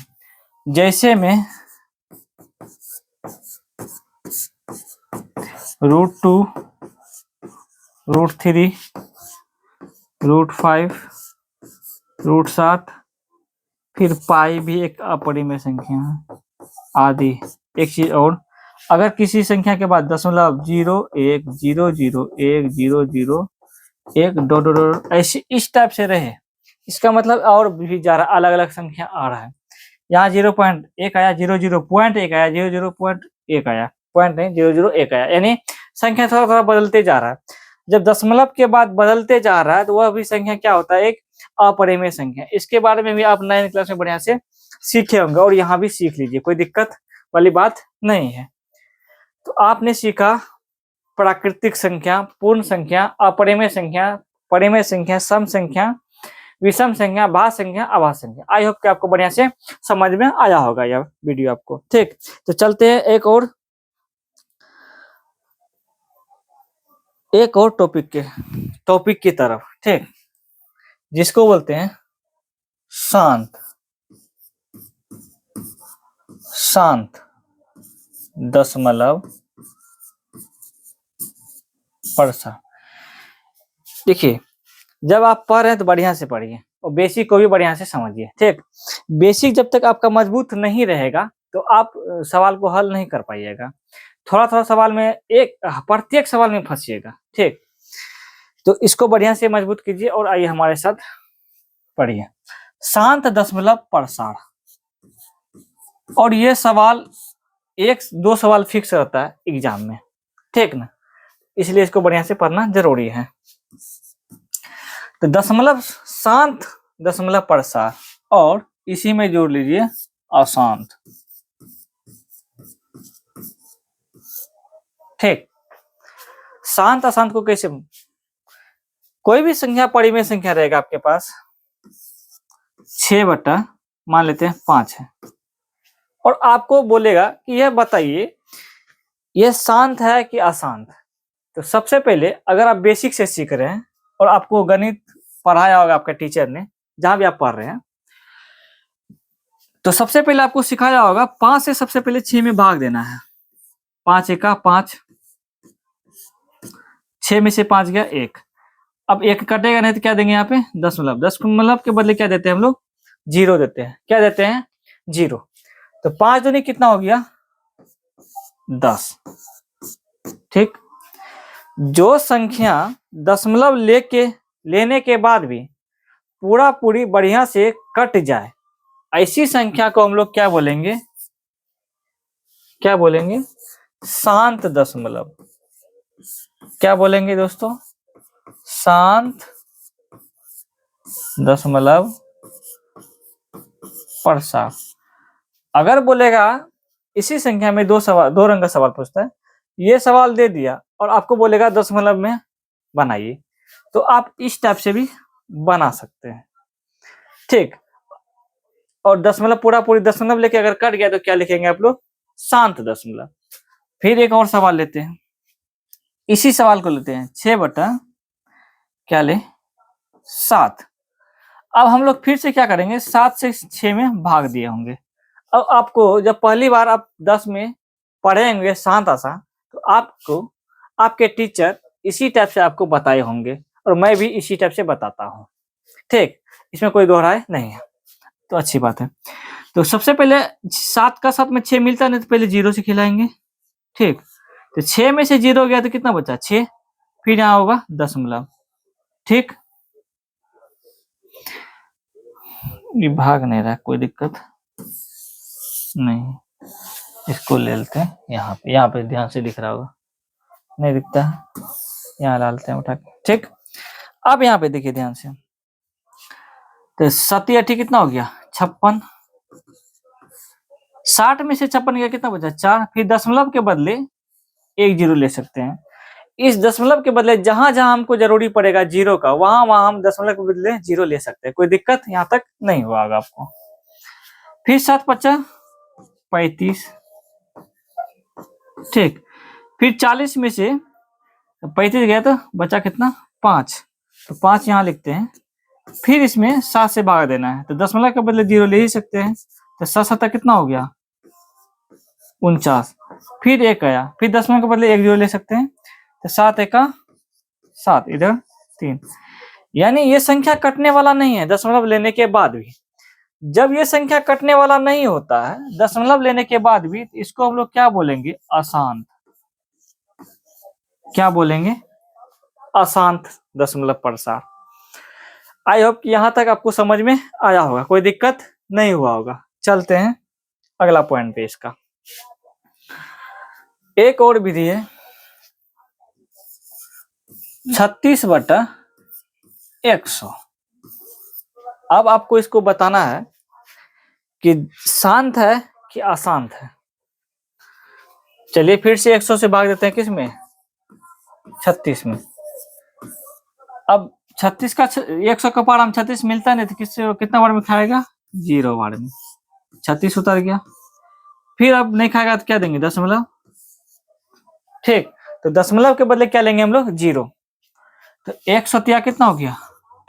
जैसे में √2, √3, √5, √7, फिर पाई भी एक अपरिमेय संख्या है आदि। एक चीज और, अगर किसी संख्या के बाद दशमलव 0 1 0 0 1 0 0 1 दो दो दो ऐसे इस टाइप से रहे, इसका मतलब और भी जा रहा, अलग अलग संख्या आ रहा है। यहाँ 0.1 आया, 0.1 आया, 0.1 आया, पॉइंट नहीं 0.1 आया, यानी संख्या थोड़ा थोड़ा बदलते जा रहा है। जब दशमलव के बाद बदलते जा रहा है तो वह भी संख्या क्या होता है? एक अपरिमेय संख्या। इसके बारे में भी आप 9th क्लास में बढ़िया से सीखे होंगे और यहाँ भी सीख लीजिए, कोई दिक्कत वाली बात नहीं है। तो आपने सीखा प्राकृतिक संख्या, पूर्ण संख्या, अपरिमेय संख्या, परिमेय संख्या, सम संख्या, विषम संख्या, भाज्य संख्या, अभाज्य संख्या। आई होप कि आपको बढ़िया से समझ में आया होगा यह वीडियो आपको। ठीक, तो चलते हैं एक और टॉपिक की तरफ। ठीक, जिसको बोलते हैं शांत दशमलव प्रसार। देखिए, जब आप पढ़ रहे हैं तो बढ़िया से पढ़िए और बेसिक को भी बढ़िया से समझिए। ठीक, बेसिक जब तक आपका मजबूत नहीं रहेगा तो आप सवाल को हल नहीं कर पाइएगा, थोड़ा थोड़ा सवाल में प्रत्येक सवाल में फंसिएगा। ठीक, तो इसको बढ़िया से मजबूत कीजिए और आइए हमारे साथ पढ़िए। शांत दशमलव प्रसार, और ये सवाल 1-2 सवाल फिक्स रहता है एग्जाम में। ठीक ना, इसलिए इसको बढ़िया से पढ़ना जरूरी है। तो दशमलव, शांत दशमलव प्रसार, और इसी में जोड़ लीजिए अशांत। ठीक, शांत अशांत को कैसे, कोई भी संख्या परिमेय संख्या रहेगा आपके पास, 6 बटा मान लेते हैं 5 है, और आपको बोलेगा कि यह बताइए यह शांत है कि अशांत। तो सबसे पहले अगर आप बेसिक से सीख रहे हैं और आपको गणित पढ़ाया होगा आपके टीचर ने, जहां भी आप पढ़ रहे हैं, तो सबसे पहले आपको सिखाया होगा 5 से सबसे पहले 6 में भाग देना है। 5 एका 5, 6 में से 5 गया 1। अब 1 कटेगा नहीं तो क्या देंगे यहाँ पे? दशमलव के बदले क्या देते हैं हम लोग? 0 देते हैं। क्या देते हैं? 0। तो 5 दूनी कितना हो गया? 10। ठीक, जो संख्या दशमलव लेने के बाद भी पूरी बढ़िया से कट जाए, ऐसी संख्या को हम लोग क्या बोलेंगे? क्या बोलेंगे? शांत दशमलव। क्या बोलेंगे दोस्तों? शांत दशमलव प्रसार। अगर बोलेगा, इसी संख्या में 2 रंग का सवाल पूछता है, ये सवाल दे दिया और आपको बोलेगा दशमलव में बनाइए, तो आप इस टाइप से भी बना सकते हैं। ठीक, और दशमलव पूरी दशमलव लेके अगर कट गया तो क्या लिखेंगे आप लोग? शांत दशमलव। फिर एक और सवाल लेते हैं, इसी सवाल को लेते हैं, 6 बटा क्या ले? 7। अब हम लोग फिर से क्या करेंगे? 7 से 6 में भाग दिए होंगे। अब आपको जब पहली बार आप 10 में पढ़ेंगे शांत अशांत, तो आपको आपके टीचर इसी टाइप से आपको बताए होंगे और मैं भी इसी टाइप से बताता हूँ। ठीक, इसमें कोई दोहराए नहीं है, तो अच्छी बात है। तो सबसे पहले 7 का 7 में 6 मिलता नहीं तो पहले 0 से खिलाएंगे। ठीक, तो 6 में से 0 गया तो कितना बचा? 6। फिर यहाँ होगा दशमलव। ठीक, ये भाग नहीं रहा, कोई दिक्कत नहीं, इसको ले लेते हैं, यहाँ पे ध्यान से दिख रहा होगा, नहीं दिखता है, यहाँ डालते हैं उठा के। ठीक, अब यहाँ पे देखिए ध्यान से, तो 7 8 कितना हो गया 56। 60 में से 56 गया, कितना बचा 4। फिर दशमलव के बदले 1 0 ले सकते हैं। इस दशमलव के बदले जहां जहां हमको जरूरी पड़ेगा जीरो का, वहां वहां हम दशमलव के बदले 0 ले सकते हैं, कोई दिक्कत यहाँ तक नहीं हुआ होगा आपको। फिर 7 5 35, ठीक। फिर 40 में से 35 गया तो बचा कितना 5, तो 5 यहाँ लिखते हैं। फिर इसमें 7 से भाग देना है, तो दशमलव के बदले 0 ले ही सकते हैं, तो 7 7 कितना हो गया 49। फिर 1 आया, फिर दशमलव के बदले 1 0 ले सकते हैं, तो 7 1 7, इधर 3। यानी ये संख्या कटने वाला नहीं है दशमलव लेने के बाद भी। जब ये संख्या कटने वाला नहीं होता है दशमलव लेने के बाद भी, इसको हम लोग क्या बोलेंगे अशांत। क्या बोलेंगे अशांत दशमलव प्रसार। आई होप कि यहां तक आपको समझ में आया होगा, कोई दिक्कत नहीं हुआ होगा। चलते हैं अगला पॉइंट पे। इसका एक और विधि है 36/100। अब आपको इसको बताना है कि शांत है कि अशांत है। चलिए फिर से 100 से भाग देते हैं, किस में 36 में। अब 36 का 100 का पार हम 36 मिलता नहीं तो कितना बार में खाएगा 0 बार में, 36 उतर गया। फिर अब नहीं खाएगा तो क्या देंगे दशमलव, ठीक। तो दशमलव के बदले क्या लेंगे हम लोग 0, तो 100 कितना हो गया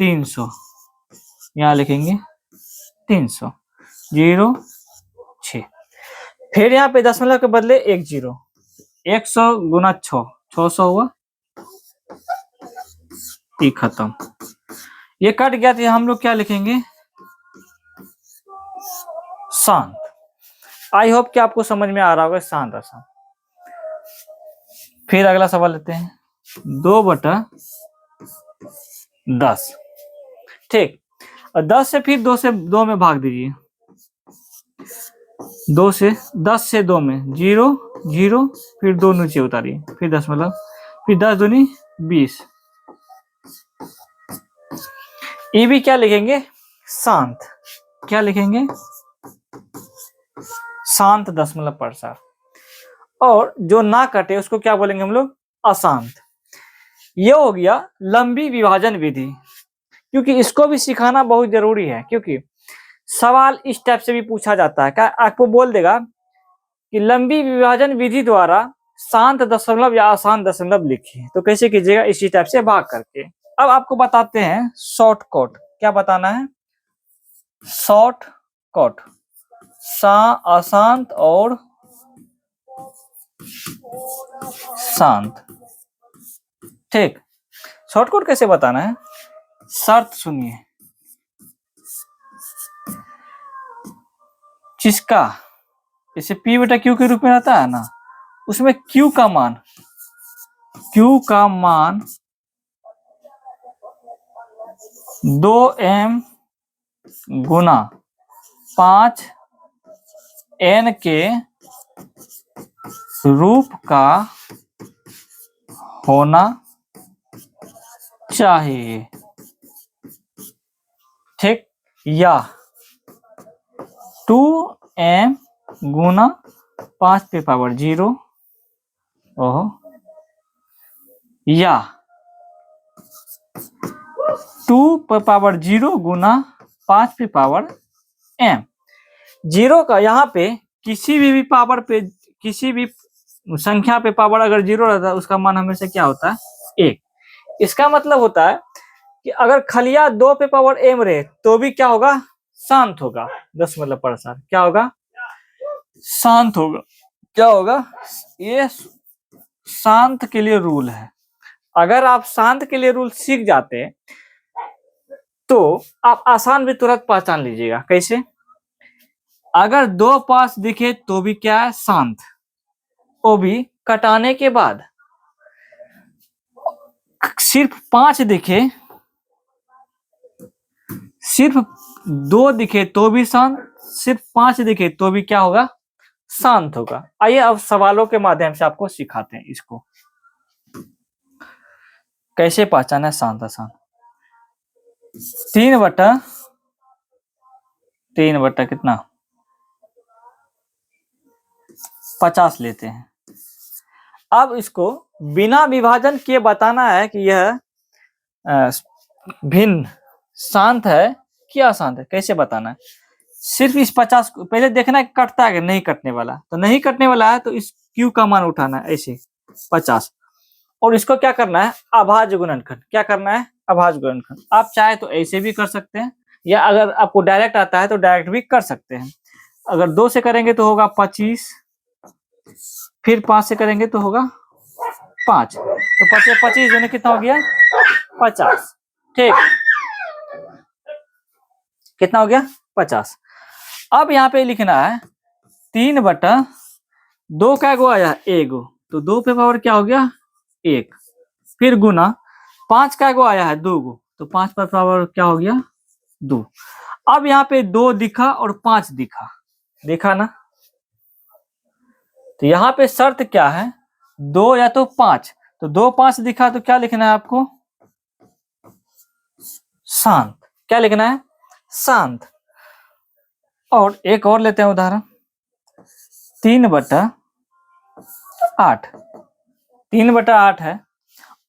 300, यहाँ लिखेंगे 300 0 6। फिर यहाँ पे दशमलव के बदले 1 0, 100 गुना 6 600 हुआ, ये खत्म। ये कट गया तो हम लोग क्या लिखेंगे शांत। आई होप कि आपको समझ में आ रहा होगा शांत अशांत। फिर अगला सवाल लेते हैं 2/10, ठीक। और 10 से फिर 2 में भाग दीजिए, 10 से 2 में 0 0, फिर 2 नीचे उतारिए, फिर दशमलव, फिर 10 दूनी 20। ये भी क्या लिखेंगे शांत। क्या लिखेंगे शांत दशमलव प्रसार। और जो ना कटे उसको क्या बोलेंगे हम लोग अशांत। ये हो गया लंबी विभाजन विधि, क्योंकि इसको भी सिखाना बहुत जरूरी है, क्योंकि सवाल इस टाइप से भी पूछा जाता है। क्या आपको बोल देगा कि लंबी विभाजन विधि द्वारा शांत दशमलव या अशांत दशमलव लिखिए, तो कैसे कीजिएगा इसी टाइप से भाग करके। अब आपको बताते हैं शॉर्टकट। क्या बताना है शॉर्टकट, अशांत और शांत, ठीक। शॉर्टकट कैसे बताना है, शर्त सुनिए। जिसका जैसे P बटा Q के रूप में आता है ना, उसमें Q का मान 2m गुना 5n के रूप का होना चाहिए, ठीक। या 2m गुना 5 पे पावर 0, ओहो, या 2 पे पावर 0 गुना 5 पे पावर m। 0 का यहाँ पे किसी भी पावर पे, किसी भी संख्या पे पावर अगर 0 रहता है उसका मान हमेशा क्या होता है 1। इसका मतलब होता है कि अगर खलिया 2 पे पावर m रहे तो भी क्या होगा शांत होगा दशमलव प्रसार। क्या होगा शांत होगा। क्या होगा, ये शांत के लिए रूल है। अगर आप शांत के लिए रूल सीख जाते तो आप आसान भी तुरंत पहचान लीजिएगा। कैसे, अगर 2 पास दिखे तो भी क्या है शांत, वो भी कटाने के बाद। सिर्फ 5 दिखे, सिर्फ 2 दिखे तो भी शांत, सिर्फ 5 दिखे तो भी क्या होगा, शांत होगा। आइए अब सवालों के माध्यम से आपको सिखाते हैं इसको कैसे पहचाना है शांत अशांत। 3/3 कितना 50 लेते हैं। अब इसको बिना विभाजन किए बताना है कि यह भिन्न शांत है कि अशांत है। कैसे बताना है, सिर्फ इस 50 को पहले देखना है कटता है कि नहीं कटने वाला। तो नहीं कटने वाला है तो इस Q का मान उठाना है ऐसे 50, और इसको क्या करना है, अभाज्य गुणनखंड। क्या करना है, अभाज्य गुणनखंड। आप चाहे तो ऐसे भी कर सकते हैं, या अगर आपको डायरेक्ट आता है तो डायरेक्ट भी कर सकते हैं। अगर 2 से करेंगे तो होगा 25, फिर 5 से करेंगे तो होगा 5, तो 25 यानी कितना हो गया 50। ठीक, कितना हो गया 50। अब यहाँ पे लिखना है 3/2 का गो आया 1 गो, तो 2 पे पावर क्या हो गया 1, फिर गुना 5 का गो आया है 2 गो, तो 5 पर पावर क्या हो गया 2। अब यहाँ पे 2 दिखा और 5 दिखा, देखा ना। तो यहाँ पे शर्त क्या है, 2 या तो 5, तो 2 5 दिखा तो क्या लिखना है आपको, शांत। क्या लिखना है, शांत। और एक और लेते हैं उदाहरण, 3/8। 3/8 है,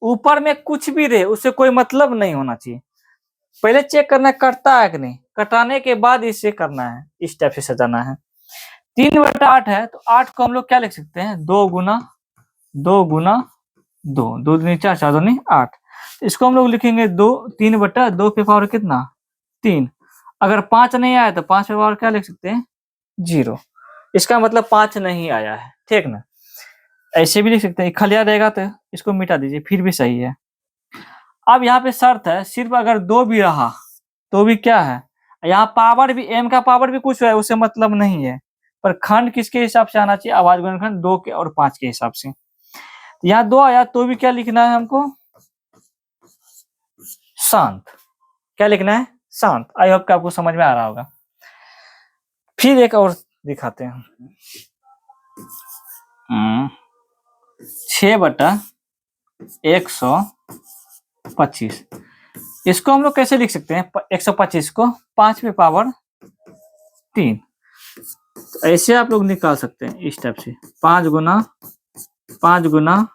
ऊपर में कुछ भी रहे उससे कोई मतलब नहीं होना चाहिए। पहले चेक करना है कटता है कि नहीं, कटाने के बाद इसे करना है, इस टाइप से सजाना है। 3/8 है तो 8 को हम लोग क्या लिख सकते हैं, 2 गुना 2 गुना 2, 2 दूनी 4, 4 दूनी 8। तो इसको हम लोग लिखेंगे 3/2 पे पावर कितना 3। अगर 5 नहीं आया तो 5 पे पावर क्या लिख सकते हैं 0। इसका मतलब 5 नहीं आया है, ठीक ना। ऐसे भी लिख सकते हैं, खलिया रहेगा तो इसको मिटा दीजिए फिर भी सही है। अब यहाँ पे शर्त है, सिर्फ अगर 2 भी रहा तो भी क्या है, यहाँ पावर भी m का पावर भी कुछ है उससे मतलब नहीं है, पर खंड किसके हिसाब से आना चाहिए, अभाज्य गुणनखंड 2 के और 5 के हिसाब से। यहाँ 2 आया तो भी क्या लिखना है हमको, शांत। क्या लिखना है, शांत। आई होप कि आपको समझ में आ रहा होगा। फिर एक और दिखाते हैं, 6/125। इसको हम लोग कैसे लिख सकते हैं, 125 को 5 पे पावर 3, तो ऐसे आप लोग निकाल सकते हैं इस टाइप से, 5 गुना 5 गुना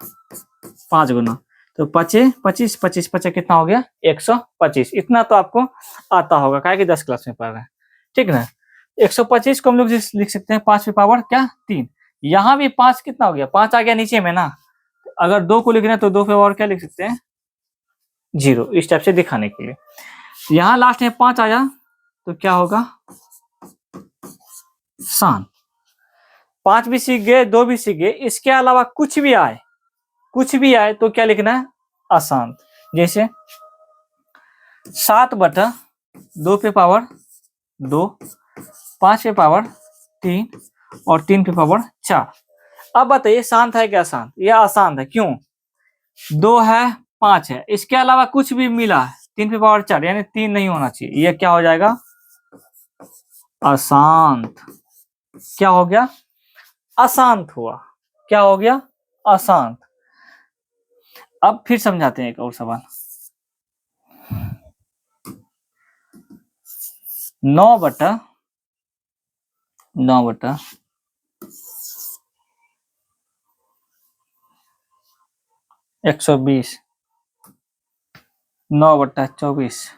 5 गुना, तो 25 25 25 25 कितना हो गया 125। इतना तो आपको आता होगा, क्या कि 10 क्लास में पढ़ रहे हैं, ठीक ना। 125 को हम लोग लिख सकते हैं 5 पे पावर क्या 3। यहाँ भी 5 कितना हो गया, 5 आ गया नीचे में ना। अगर 2 को लिखना है तो 2 पे पावर क्या लिख सकते हैं 0, इस टाइप से दिखाने के लिए। यहाँ लास्ट में 5 आया तो क्या होगा शांत। 5 भी सीख गए, 2 भी सीख गए, इसके अलावा कुछ भी आए तो क्या लिखना है अशांत। जैसे 7/2 पे पावर 2, 5 पे पावर 3 और 3 पे पावर 4। अब बताइए शांत है क्या अशांत, यह अशांत है। क्यों, 2 है 5 है, इसके अलावा कुछ भी मिला है 3 पे पावर 4, यानी 3 नहीं होना चाहिए, यह क्या हो जाएगा अशांत। क्या हो गया अशांत हुआ, क्या हो गया अशांत। अब फिर समझाते हैं एक और सवाल, 9/120। 9/24,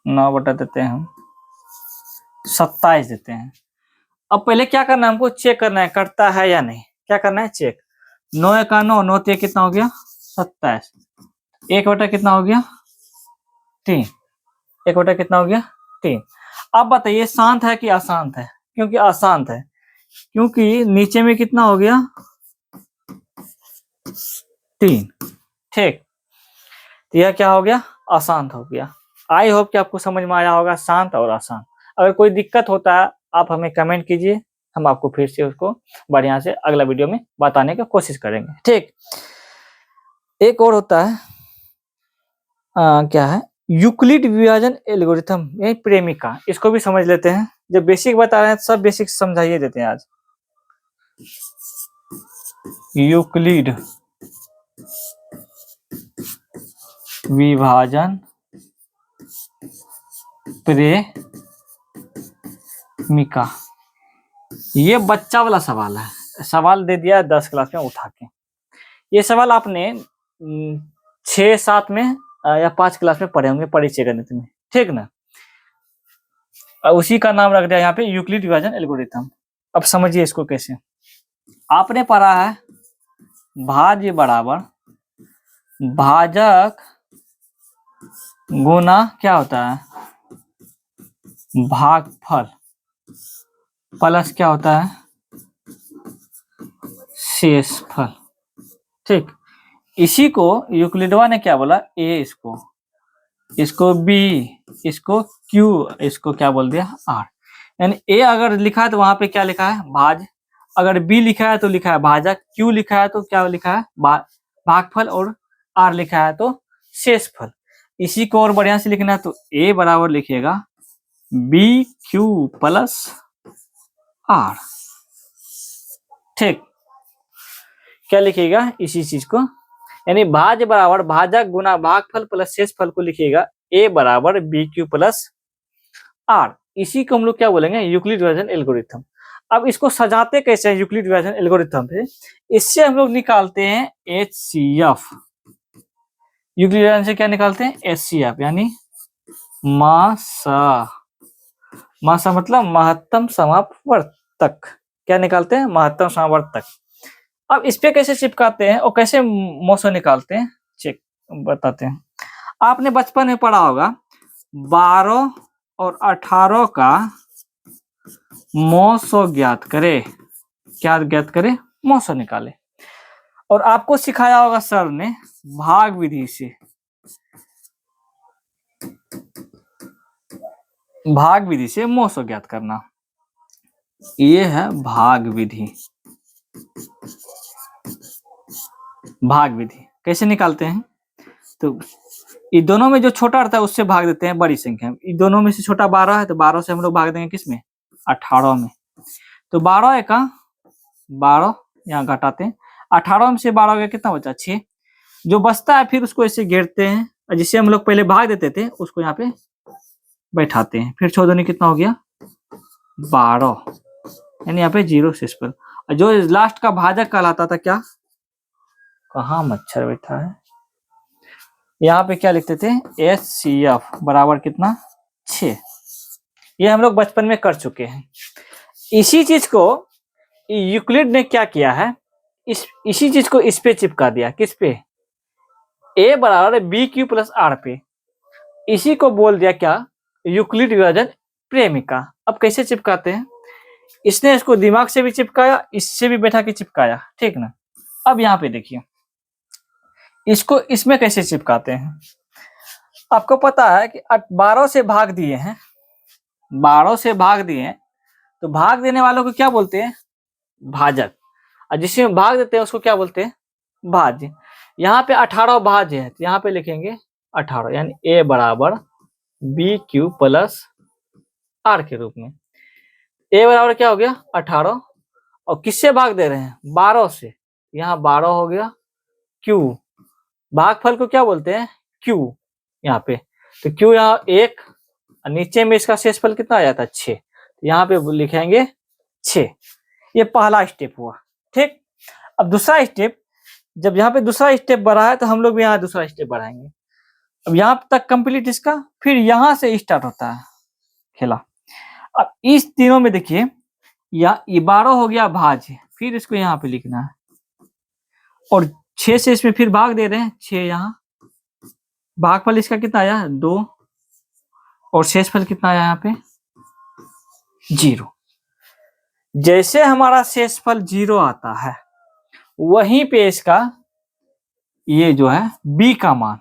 9 देते हैं हम 27 देते हैं। अब पहले क्या करना है, हमको चेक करना है कटता है या नहीं। क्या करना है चेक, 9 का 9, 9 कितना हो गया 27, 1/, कितना हो गया 3, 1/, कितना हो गया 3। अब बताइए शांत है कि अशांत है, क्योंकि अशांत है, क्योंकि नीचे में कितना हो गया 3, ठीक। तो यह क्या हो गया अशांत हो गया। आई होप कि आपको समझ में आया होगा शांत और अशांत। अगर कोई दिक्कत होता है आप हमें कमेंट कीजिए, हम आपको फिर से उसको बढ़िया से अगला वीडियो में बताने की कोशिश करेंगे, ठीक। एक और होता है क्या है यूक्लिड विभाजन एल्गोरिथम, ये प्रेमिका, इसको भी समझ लेते हैं। जब बेसिक बता रहे हैं सब बेसिक समझाइए देते हैं आज। यूक्लिड विभाजन प्रेमिका, ये बच्चा वाला सवाल है, सवाल दे दिया 10 क्लास में उठा के। ये सवाल आपने 6-7 में या 5 क्लास में पढ़े होंगे परिचय गणित में, ठीक ना। उसी का नाम रख दिया यहाँ पे यूक्लिड विभाजन एल्गोरिथम। अब समझिए इसको कैसे। आपने पढ़ा है भाज्य बराबर भाजक गुना क्या होता है, भागफल, प्लस क्या होता है, शेषफल, ठीक। इसी को यूक्लिडवा ने क्या बोला, ए इसको बी, इसको क्यू, इसको क्या बोल दिया, आर। यानी ए अगर लिखा है तो वहां पे क्या लिखा है, भाज। अगर बी लिखा है तो लिखा है भाजक, क्यू लिखा है तो क्या लिखा है, भागफल, और आर लिखा है तो शेषफल। इसी को और बढ़िया से लिखना है तो ए बराबर लिखिएगा बी क्यू प्लस आर, ठीक। क्या लिखिएगा इसी चीज को, यानी भाज्य बराबर भाजक गुना भागफल प्लस शेषफल को लिखिएगा ए बराबर बी क्यू प्लस आर। इसी को हम लोग क्या बोलेंगे, यूक्लिड विभाजन एल्गोरिथम। अब इसको सजाते कैसे हैं यूक्लिड विभाजन एल्गोरिथम पे, इससे हम लोग निकालते हैं HCF। यूक्लिड विभाजन से क्या निकालते हैं, HCF, यानी मासा मतलब महत्तम समापवर्तक। क्या निकालते हैं, महत्तम समापवर्तक। अब इस पे कैसे चिपकाते हैं और कैसे मोसो निकालते हैं, चेक बताते हैं। आपने बचपन में पढ़ा होगा 12 और 18 का मोसो ज्ञात करे, क्या ज्ञात करे, मोसो निकाले। और आपको सिखाया होगा सर ने भाग विधि से, भाग विधि से मोसो ज्ञात करना। ये है भाग विधि। भाग विधि कैसे निकालते हैं, तो इन दोनों में जो छोटा रहता है उससे भाग देते हैं बड़ी संख्या में। इन दोनों में से छोटा 12 है तो 12 से हम लोग भाग देंगे किसमें, 18 में। तो 12 एका 12, यहाँ घटाते हैं, 18 में से 12 गया कितना बचा, 6। जो बचता है फिर उसको ऐसे घेरते हैं, और जिससे हम लोग पहले भाग देते थे उसको यहाँ पे बैठाते हैं, फिर 14 कितना हो गया, 12, यानी यहाँ पे 0 शेषफल। और जो लास्ट का भाजक कहलाता था क्या, कहाँ मच्छर बैठा है, यहाँ पे क्या लिखते थे, HCF बराबर कितना, 6। ये हम लोग बचपन में कर चुके हैं। इसी चीज को यूक्लिड ने क्या किया है, इसी चीज को इस पे चिपका दिया, किस पे, ए बराबर बी क्यू प्लस आर पे। इसी को बोल दिया क्या, यूक्लिड विभाजन प्रेमिका। अब कैसे चिपकाते हैं, इसने इसको दिमाग से भी चिपकाया, इससे भी बैठा के चिपकाया, ठीक ना। अब यहाँ पे देखिए इसको इसमें कैसे चिपकाते हैं। आपको पता है कि 12 से भाग दिए हैं, 12 से भाग दिए हैं, तो भाग देने वालों को क्या बोलते हैं, भाजक। और जिसमें भाग देते हैं उसको क्या बोलते हैं, भाज्य। यहाँ पे 18 भाज्य है तो यहाँ पे लिखेंगे 18, यानी ए बराबर बी क्यू प्लस आर के रूप में। ए बराबर क्या हो गया, 18, और किससे भाग दे रहे हैं, 12 से, यहाँ 12 हो गया, क्यू, भागफल को क्या बोलते हैं, क्यू यहाँ पे। तो क्यू यहाँ 1, नीचे में इसका शेषफल कितना आ जाता है, 6, तो यहाँ पे लिखेंगे 6। ये पहला स्टेप हुआ, ठीक। अब दूसरा स्टेप, जब यहाँ पे दूसरा स्टेप बढ़ा है तो हम लोग भी यहाँ दूसरा स्टेप बढ़ाएंगे। अब यहाँ तक कंप्लीट इसका, फिर यहाँ से स्टार्ट होता है खेला। अब इस तीनों में देखिए, यहाँ 12 हो गया भाज्य, फिर इसको यहाँ पे लिखना है, और 6 से इसमें फिर भाग दे रहे हैं, 6 यहाँ, भागफल इसका कितना आया, 2, और शेषफल कितना आया यहाँ पे, 0। जैसे हमारा शेषफल 0 आता है, वहीं पे इसका ये जो है b का मान,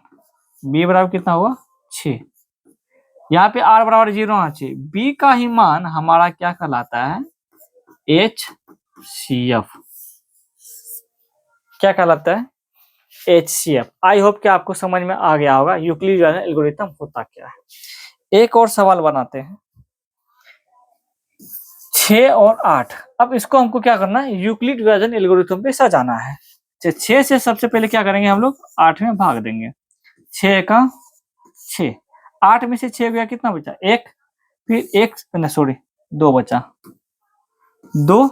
b बराबर कितना हुआ, 6। यहाँ पे r बराबर 0 होना चाहिए, b का ही मान हमारा क्या कहलाता है, HCF। क्या कहलाता है, HCF। आई होप कि आपको समझ में आ गया होगा यूक्लिड डिवीजन एल्गोरिथम होता क्या है। एक और सवाल बनाते हैं, 6 और 8। अब इसको हमको क्या करना है, यूक्लिड डिवीजन एल्गोरिथम पे सजाना है। 6 से सबसे पहले क्या करेंगे हम लोग, 8 में भाग देंगे। 6 का 6, 8 में से 6 गया, कितना बचा, 1, फिर 1 सॉरी 2 बचा, 2,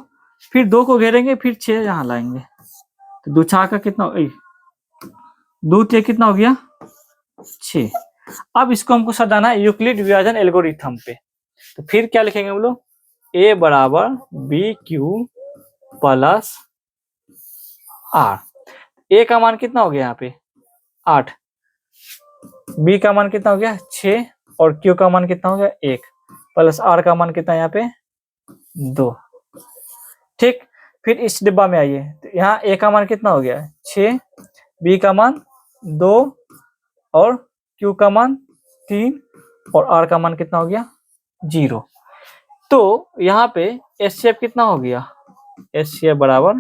फिर 2 को घेरेंगे, फिर 6 यहाँ लाएंगे, तो 2 छा का कितना, 2 3 कितना हो गया, 6। अब इसको हमको सजाना है यूक्लिड डिवीजन एल्गोरिथम पे। तो फिर क्या लिखेंगे हम लोग, A बराबर BQ प्लस R। A का मान कितना हो गया यहाँ पे 8, B का मान कितना हो गया 6, और Q का मान कितना हो गया 1, प्लस R का मान कितना यहाँ पे 2। ठीक, फिर इस डिब्बा में आइए, तो यहाँ A का मान कितना हो गया 6, B का मान 2, और Q का मान 3, और R का मान कितना हो गया 0। तो यहाँ पे HCF कितना हो गया, HCF बराबर,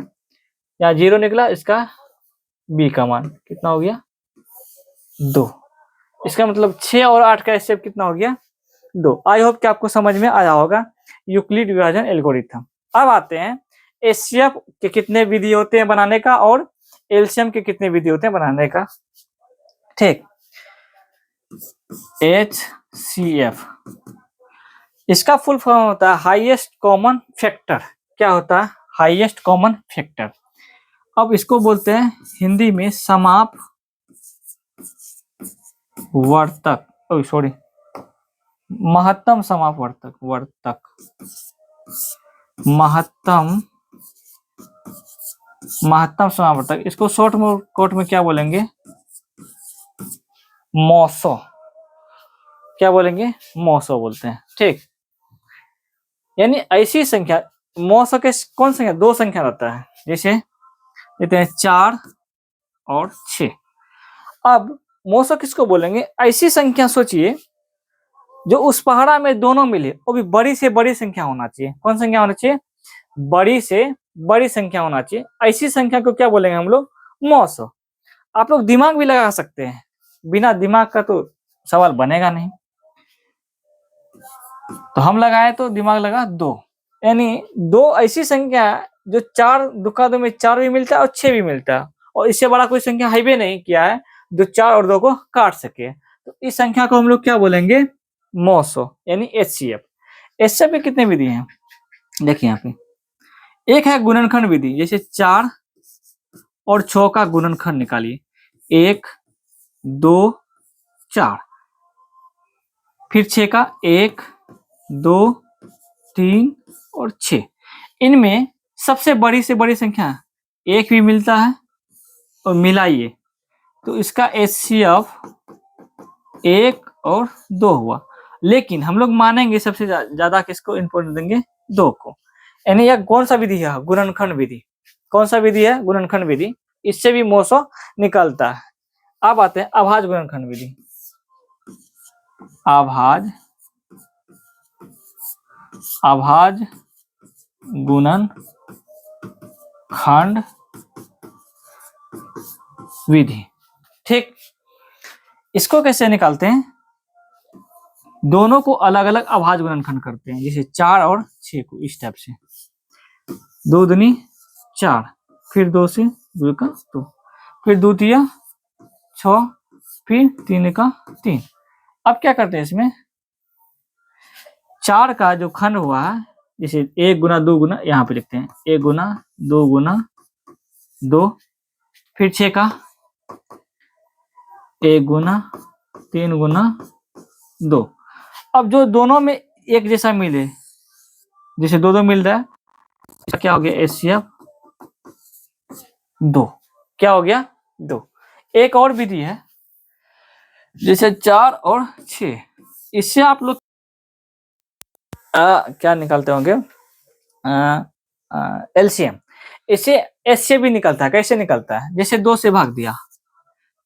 यहाँ 0 निकला, इसका B का मान कितना हो गया 2। इसका मतलब 6 और 8 का HCF कितना हो गया 2। आई होप कि आपको समझ में आया होगा यूक्लिड डिवीजन एल्गोरिथम। अब आते हैं HCF के कितने विधि होते हैं बनाने का, और LCM के कितने विधि होते हैं बनाने का। ठीक, HCF इसका फुल फॉर्म होता है हाईएस्ट कॉमन फैक्टर। क्या होता है, हाईएस्ट कॉमन फैक्टर। अब इसको बोलते हैं हिंदी में समाप वर्तक, सॉरी महत्तम समाप वर्तक, महत्तम समाप वर्तक। इसको शॉर्ट कोट में क्या बोलेंगे, मौसो। क्या बोलेंगे, मौसो बोलते हैं। ठीक, यानी ऐसी संख्या, मौसो के कौन संख्या, 2 संख्या रहता है, जैसे देते हैं 4 और 6। अब मौसो किसको बोलेंगे, ऐसी संख्या सोचिए जो उस पहाड़ा में दोनों मिले, वो भी बड़ी से बड़ी संख्या होना चाहिए। कौन संख्या होना चाहिए, बड़ी से बड़ी संख्या होना चाहिए। ऐसी संख्या को क्या बोलेंगे हम लोग, मौसो। आप लोग दिमाग भी लगा सकते हैं, बिना दिमाग का तो सवाल बनेगा नहीं, तो हम लगाए तो दिमाग लगा 2, यानी 2 ऐसी संख्या जो 4 दुका 2 में 4 भी मिलता है और 6 भी मिलता है, और इससे बड़ा कोई संख्या हाईवे नहीं किया है जो 4 और 2 को काट सके। तो इस संख्या को हम लोग क्या बोलेंगे, मौसो, यानी HCF। HCF में कितने विधि हैं, देखिए यहाँ पे एक है गुणनखंड विधि, जैसे 4 और 6 का गुणनखंड निकालिए, 1 2 4, फिर 6 का 1 2 3 और 6। इनमें सबसे बड़ी से बड़ी संख्या 1 भी मिलता है, और मिलाइए तो इसका HCF 1 और 2 हुआ। लेकिन हम लोग मानेंगे सबसे ज्यादा किसको इंपोर्टेंस देंगे, 2 को। यानी यह कौन सा विधि है, गुणनखंड विधि। कौन सा विधि है, गुणनखंड विधि। इससे भी मौसो निकलता है। अब आते हैं अभाज्य गुणनखंड विधि। अभाज्य गुणनखंड विधि। ठीक, इसको कैसे निकालते हैं, दोनों को अलग अलग अभाज्य गुणनखंड करते हैं, जैसे 4 और 6 को इस टाइप से, 2 दूनी 4, फिर 2 से 2 का 2, फिर 2 तिया 6, फिर 3 का 3। अब क्या करते हैं, इसमें 4 का जो खंड हुआ है, जैसे 1 गुना 2 गुना, यहाँ पे लिखते हैं 1 गुना 2 गुना 2, फिर 6 का 1 गुना 3 गुना 2। अब जो दोनों में एक जैसा मिले, जैसे 2 2 मिल रहा है, इसका क्या हो गया, HCF 2। क्या हो गया, 2। एक और विधि है, जैसे 4 और 6, इससे आप लोग क्या निकालते होंगे, LCM। इससे HCF भी निकलता है। कैसे निकलता है, जैसे 2 से भाग दिया,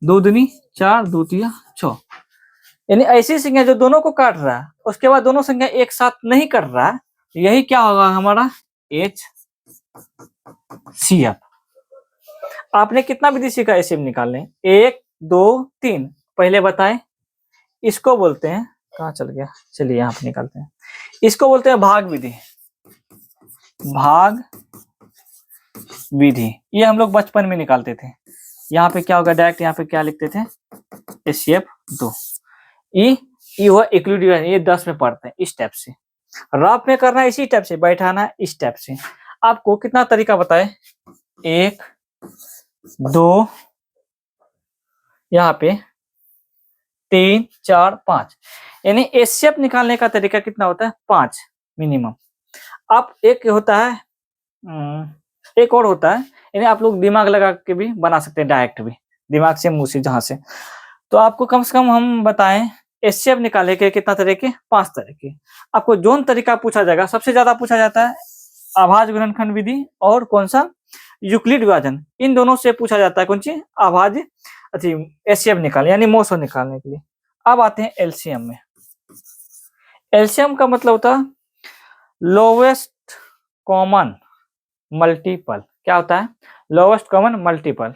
2 दूनी 4 2 तिया 6, यानी ऐसी संख्या जो दोनों को काट रहा है, उसके बाद दोनों संख्या एक साथ नहीं कट रहा है, यही क्या होगा हमारा HCF। आपने कितना विधि सीखा एलसीएम निकालने? 1 2 3 पहले बताए। इसको बोलते हैं, कहाँ चल गया, चलिए यहाँ पे निकालते हैं। इसको बोलते हैं भाग विधि। भाग विधि ये हम लोग बचपन में निकालते थे। यहाँ पे क्या होगा, डायरेक्ट यहाँ पे क्या लिखते थे, एचसीएफ 2। ई हुआ इक्विलिब्रियम, ये 10 में पढ़ते हैं इस टाइप से। रफ में करना है इसी टाइप से, बैठाना है इस टाइप से। आपको कितना तरीका बताए, 1 2 यहाँ पे 3 4 5, यानी एचसीएफ निकालने का तरीका कितना होता है, 5 मिनिमम। अब एक होता है, एक और होता है, यानी आप लोग दिमाग लगा के भी बना सकते हैं, डायरेक्ट भी दिमाग से मुंह से जहां से। तो आपको कम से कम हम बताएं एचसीएफ निकालने के कितना तरीके, 5 तरीके। आपको जोन तरीका पूछा जाएगा, सबसे ज्यादा पूछा जाता है अभाज्य गुणनखंड विधि और कौन सा, यूक्लिड विभाजन। इन दोनों से पूछा जाता है कौन सी, अभाज्य एचसीएफ निकालने यानी मोसो निकालने के लिए। अब आते हैं एलसीएम में। एलसीएम का मतलब होता है लोवेस्ट कॉमन मल्टीपल। क्या होता है, लोवेस्ट कॉमन मल्टीपल,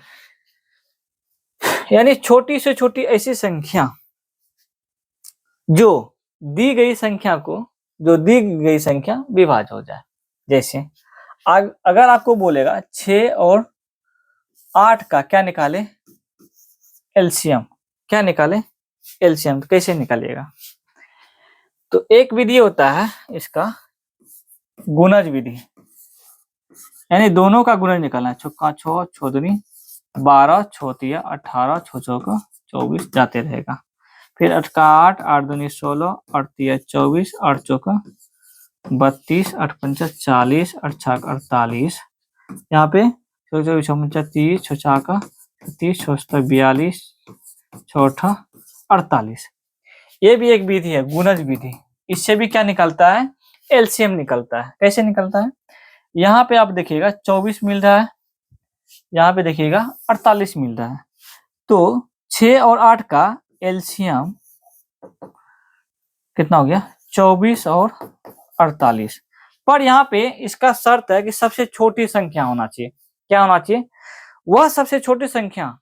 यानी छोटी से छोटी ऐसी संख्या जो दी गई संख्या विभाज्य हो जाए। जैसे अगर आपको बोलेगा 6 और 8 का क्या निकाले, एलसीएम, क्या निकाले एलसीएम, तो कैसे निकालिएगा। तो एक विधि होता है इसका गुणज विधि, यानी दोनों का गुणज निकालना है। 6 6 दूनी 12, 6 तिया 18, 6 चौका 24 जाते रहेगा। फिर 8 का 8, 8 दूनी 16, 8 तिया 24, 8 चौका 32, 8 पंचा 40, 8 छाक 48। यहाँ पे 24 पंचा 30, 6 छाका 30, 6 42, 6 48। ये भी एक विधि है गुणज विधि। इससे भी क्या निकलता है, एलसीएम निकलता है। कैसे निकलता है, यहाँ पे आप देखिएगा 24 मिल रहा है, यहाँ पे देखिएगा 48 मिल रहा है। तो 6 और 8 का एलसीएम कितना हो गया, 24 और 48। पर यहाँ पे इसका शर्त है कि सबसे छोटी संख्या होना चाहिए। क्या होना चाहिए, वह सबसे छोटी संख्या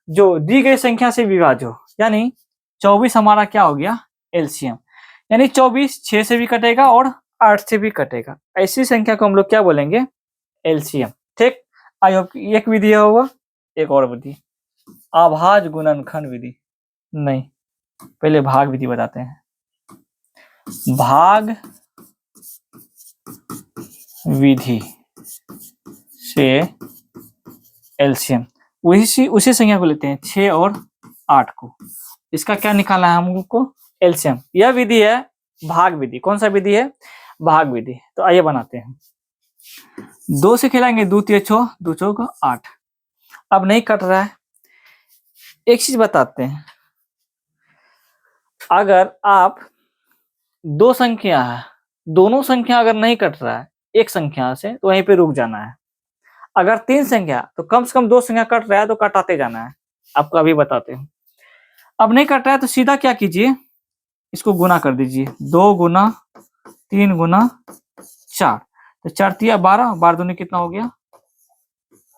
जो दी गई संख्या से विभाज्य हो। यानी 24 हमारा क्या हो गया, एलसीएम, यानी 24 6 से भी कटेगा और 8 से भी कटेगा। ऐसी संख्या को हम लोग क्या बोलेंगे, एलसीएम। ठीक, आई होप एक विधि होगा। एक और विधि अभाज्य गुणनखंड विधि, नहीं पहले भाग विधि बताते हैं। भाग विधि से एलसीएम उसी संख्या को लेते हैं 6 और 8 को, इसका क्या निकालना है हमको, एलसीएम। यह विधि है भाग विधि। कौन सा विधि है, भाग विधि। तो आइए बनाते हैं। 2 से खेलेंगे, 2 तिया 6, 2 चौका 8। अब नहीं कट रहा है, एक चीज बताते हैं, अगर आप दो संख्या है, दोनों संख्या अगर नहीं कट रहा है एक संख्या से, तो वहीं पे रुक जाना है। अगर 3 संख्या तो कम से कम 2 संख्या कट रहा है तो कटाते जाना है। आपको अभी बताते हैं। अब नहीं कट रहा है तो सीधा क्या कीजिए, इसको गुना कर दीजिए। 2 गुना 3 गुना 4, तो 4 तिया 12, 12 दूनी कितना हो गया,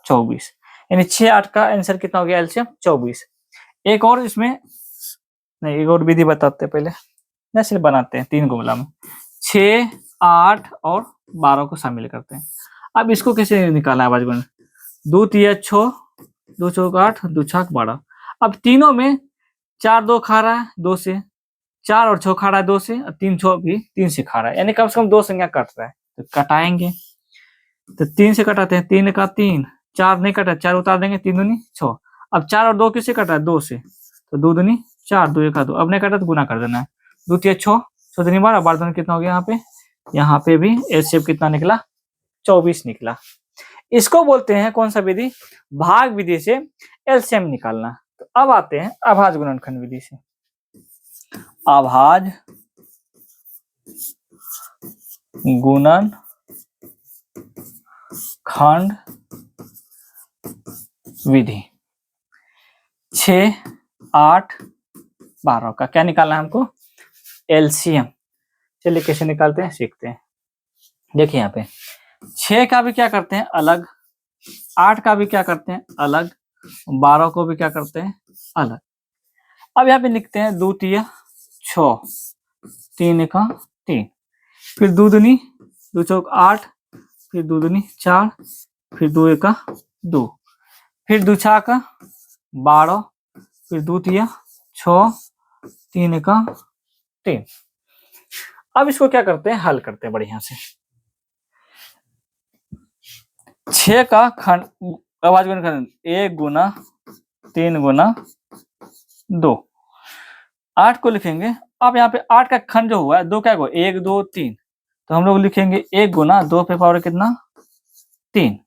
24। यानी 6 8 का आंसर कितना हो गया, एलसीएम 24। एक और इसमें नहीं, एक और विधि बताते पहले, नहीं सिर्फ बनाते हैं 3 गुमला में। 6 8 और 12 को शामिल करते हैं। अब इसको कैसे निकालना है, बाजू 2 तिया 6, 2 चौक 8, 2 छाक 12। अब तीनों में 4 2 खा रहा है 2 से, 4 और 6 खा रहा है 2 से, और 3 6 भी 3 से खा रहा है, यानी कम से कम 2 संख्या कट रहा है। तो कटाएंगे, तो 3 से कटाते हैं, 3 का 3, 4 नहीं कटा, 4 उतार देंगे, 3 दूनी 6। अब 4 और 2 किससे कटा है, 2 से, तो 2 दूनी 4, 2 1 2। अब नहीं कटा तो गुना कर देना है। 2 तिया 6, 6 दूनी 12, 12 दूनी कितना हो गया, यहाँ पे भी एलसीएम कितना निकला, 24 निकला। इसको बोलते हैं कौन सा विधि, भाग विधि से एलसीएम निकालना। तो अब आते हैं अभाज्य गुणनखंड विधि से। अभाज्य गुणनखंड विधि 6 8 12 का क्या निकालना है हमको, एलसीएम। चलिए कैसे निकालते हैं सीखते हैं। देखिए यहाँ पे 6 का भी क्या करते हैं, अलग 8 का भी क्या करते हैं अलग, 12 को भी क्या करते हैं अलग। अब यहाँ पे लिखते हैं 2 तिया 6, 3 एका 3, फिर 2 दूनी 2 चौक 8, फिर 2 दूनी 4, फिर 2 एका 2, फिर 2 छाका 12, फिर 2 तिया 6, 3 एका 3। अब इसको क्या करते हैं हल करते हैं बढ़िया से। 6 का खंड आवाज खंड 1 गुना 3 गुना 2, 8 को लिखेंगे। अब यहाँ पे 8 का खंड जो हुआ है 2 क्या हुआ 1 2 3, तो हम लोग लिखेंगे 1 गुना 2 पे पावर कितना 3।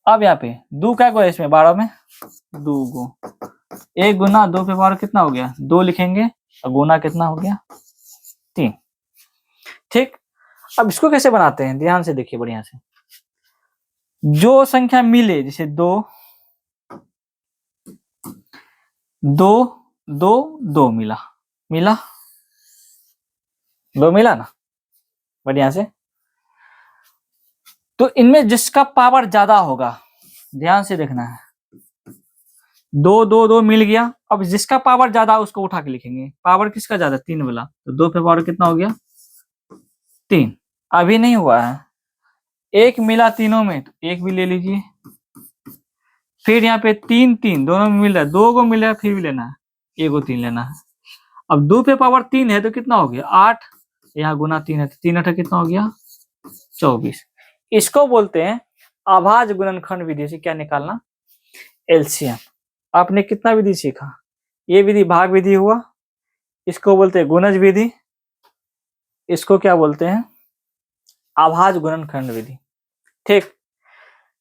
अब यहाँ पे 2 क्या हुआ इसमें 12 में 2 गो 1 गुना 2 पे पावर कितना हो गया 2 लिखेंगे और गुना कितना हो गया 3। ठीक, अब इसको कैसे बनाते हैं ध्यान से देखिए बढ़िया से। जो संख्या मिले जैसे 2 2 2 2 मिला 2 मिला ना बढ़िया से, तो इनमें जिसका पावर ज्यादा होगा ध्यान से देखना है। 2 2 2 मिल गया, अब जिसका पावर ज्यादा उसको उठा के लिखेंगे। पावर किसका ज्यादा 3 वाला, तो 2 पे पावर कितना हो गया 3। अभी नहीं हुआ है, 1 मिला तीनों में तो 1 भी ले लीजिए, फिर यहाँ पे 3 3 दोनों में मिल रहा है, 2 को मिल रहा है फिर भी लेना है, 1 को 3 लेना है। अब 2 पे पावर 3 है तो कितना हो गया 8, यहाँ गुना 3 है तो 3 8 कितना हो गया 24। इसको बोलते हैं अभाज्य गुणनखंड विधि से क्या निकालना एलसीएम। आपने कितना विधि सीखा, ये विधि भाग विधि हुआ, इसको बोलते हैं गुणज विधि, इसको क्या बोलते हैं अभाज्य गुणनखंड विधि। ठीक,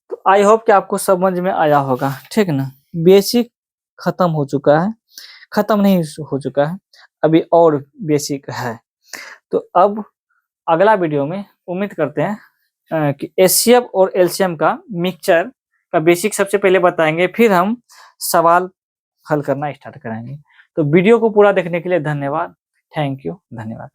तो आई होप कि आपको समझ में आया होगा। ठीक ना, बेसिक खत्म हो चुका है, खत्म नहीं हो चुका है, अभी और बेसिक है। तो अब अगला वीडियो में उम्मीद करते हैं कि एचसीएफ और एलसीएम का मिक्सचर का बेसिक सबसे पहले बताएंगे, फिर हम सवाल हल करना स्टार्ट करेंगे। तो वीडियो को पूरा देखने के लिए धन्यवाद, थैंक यू, धन्यवाद।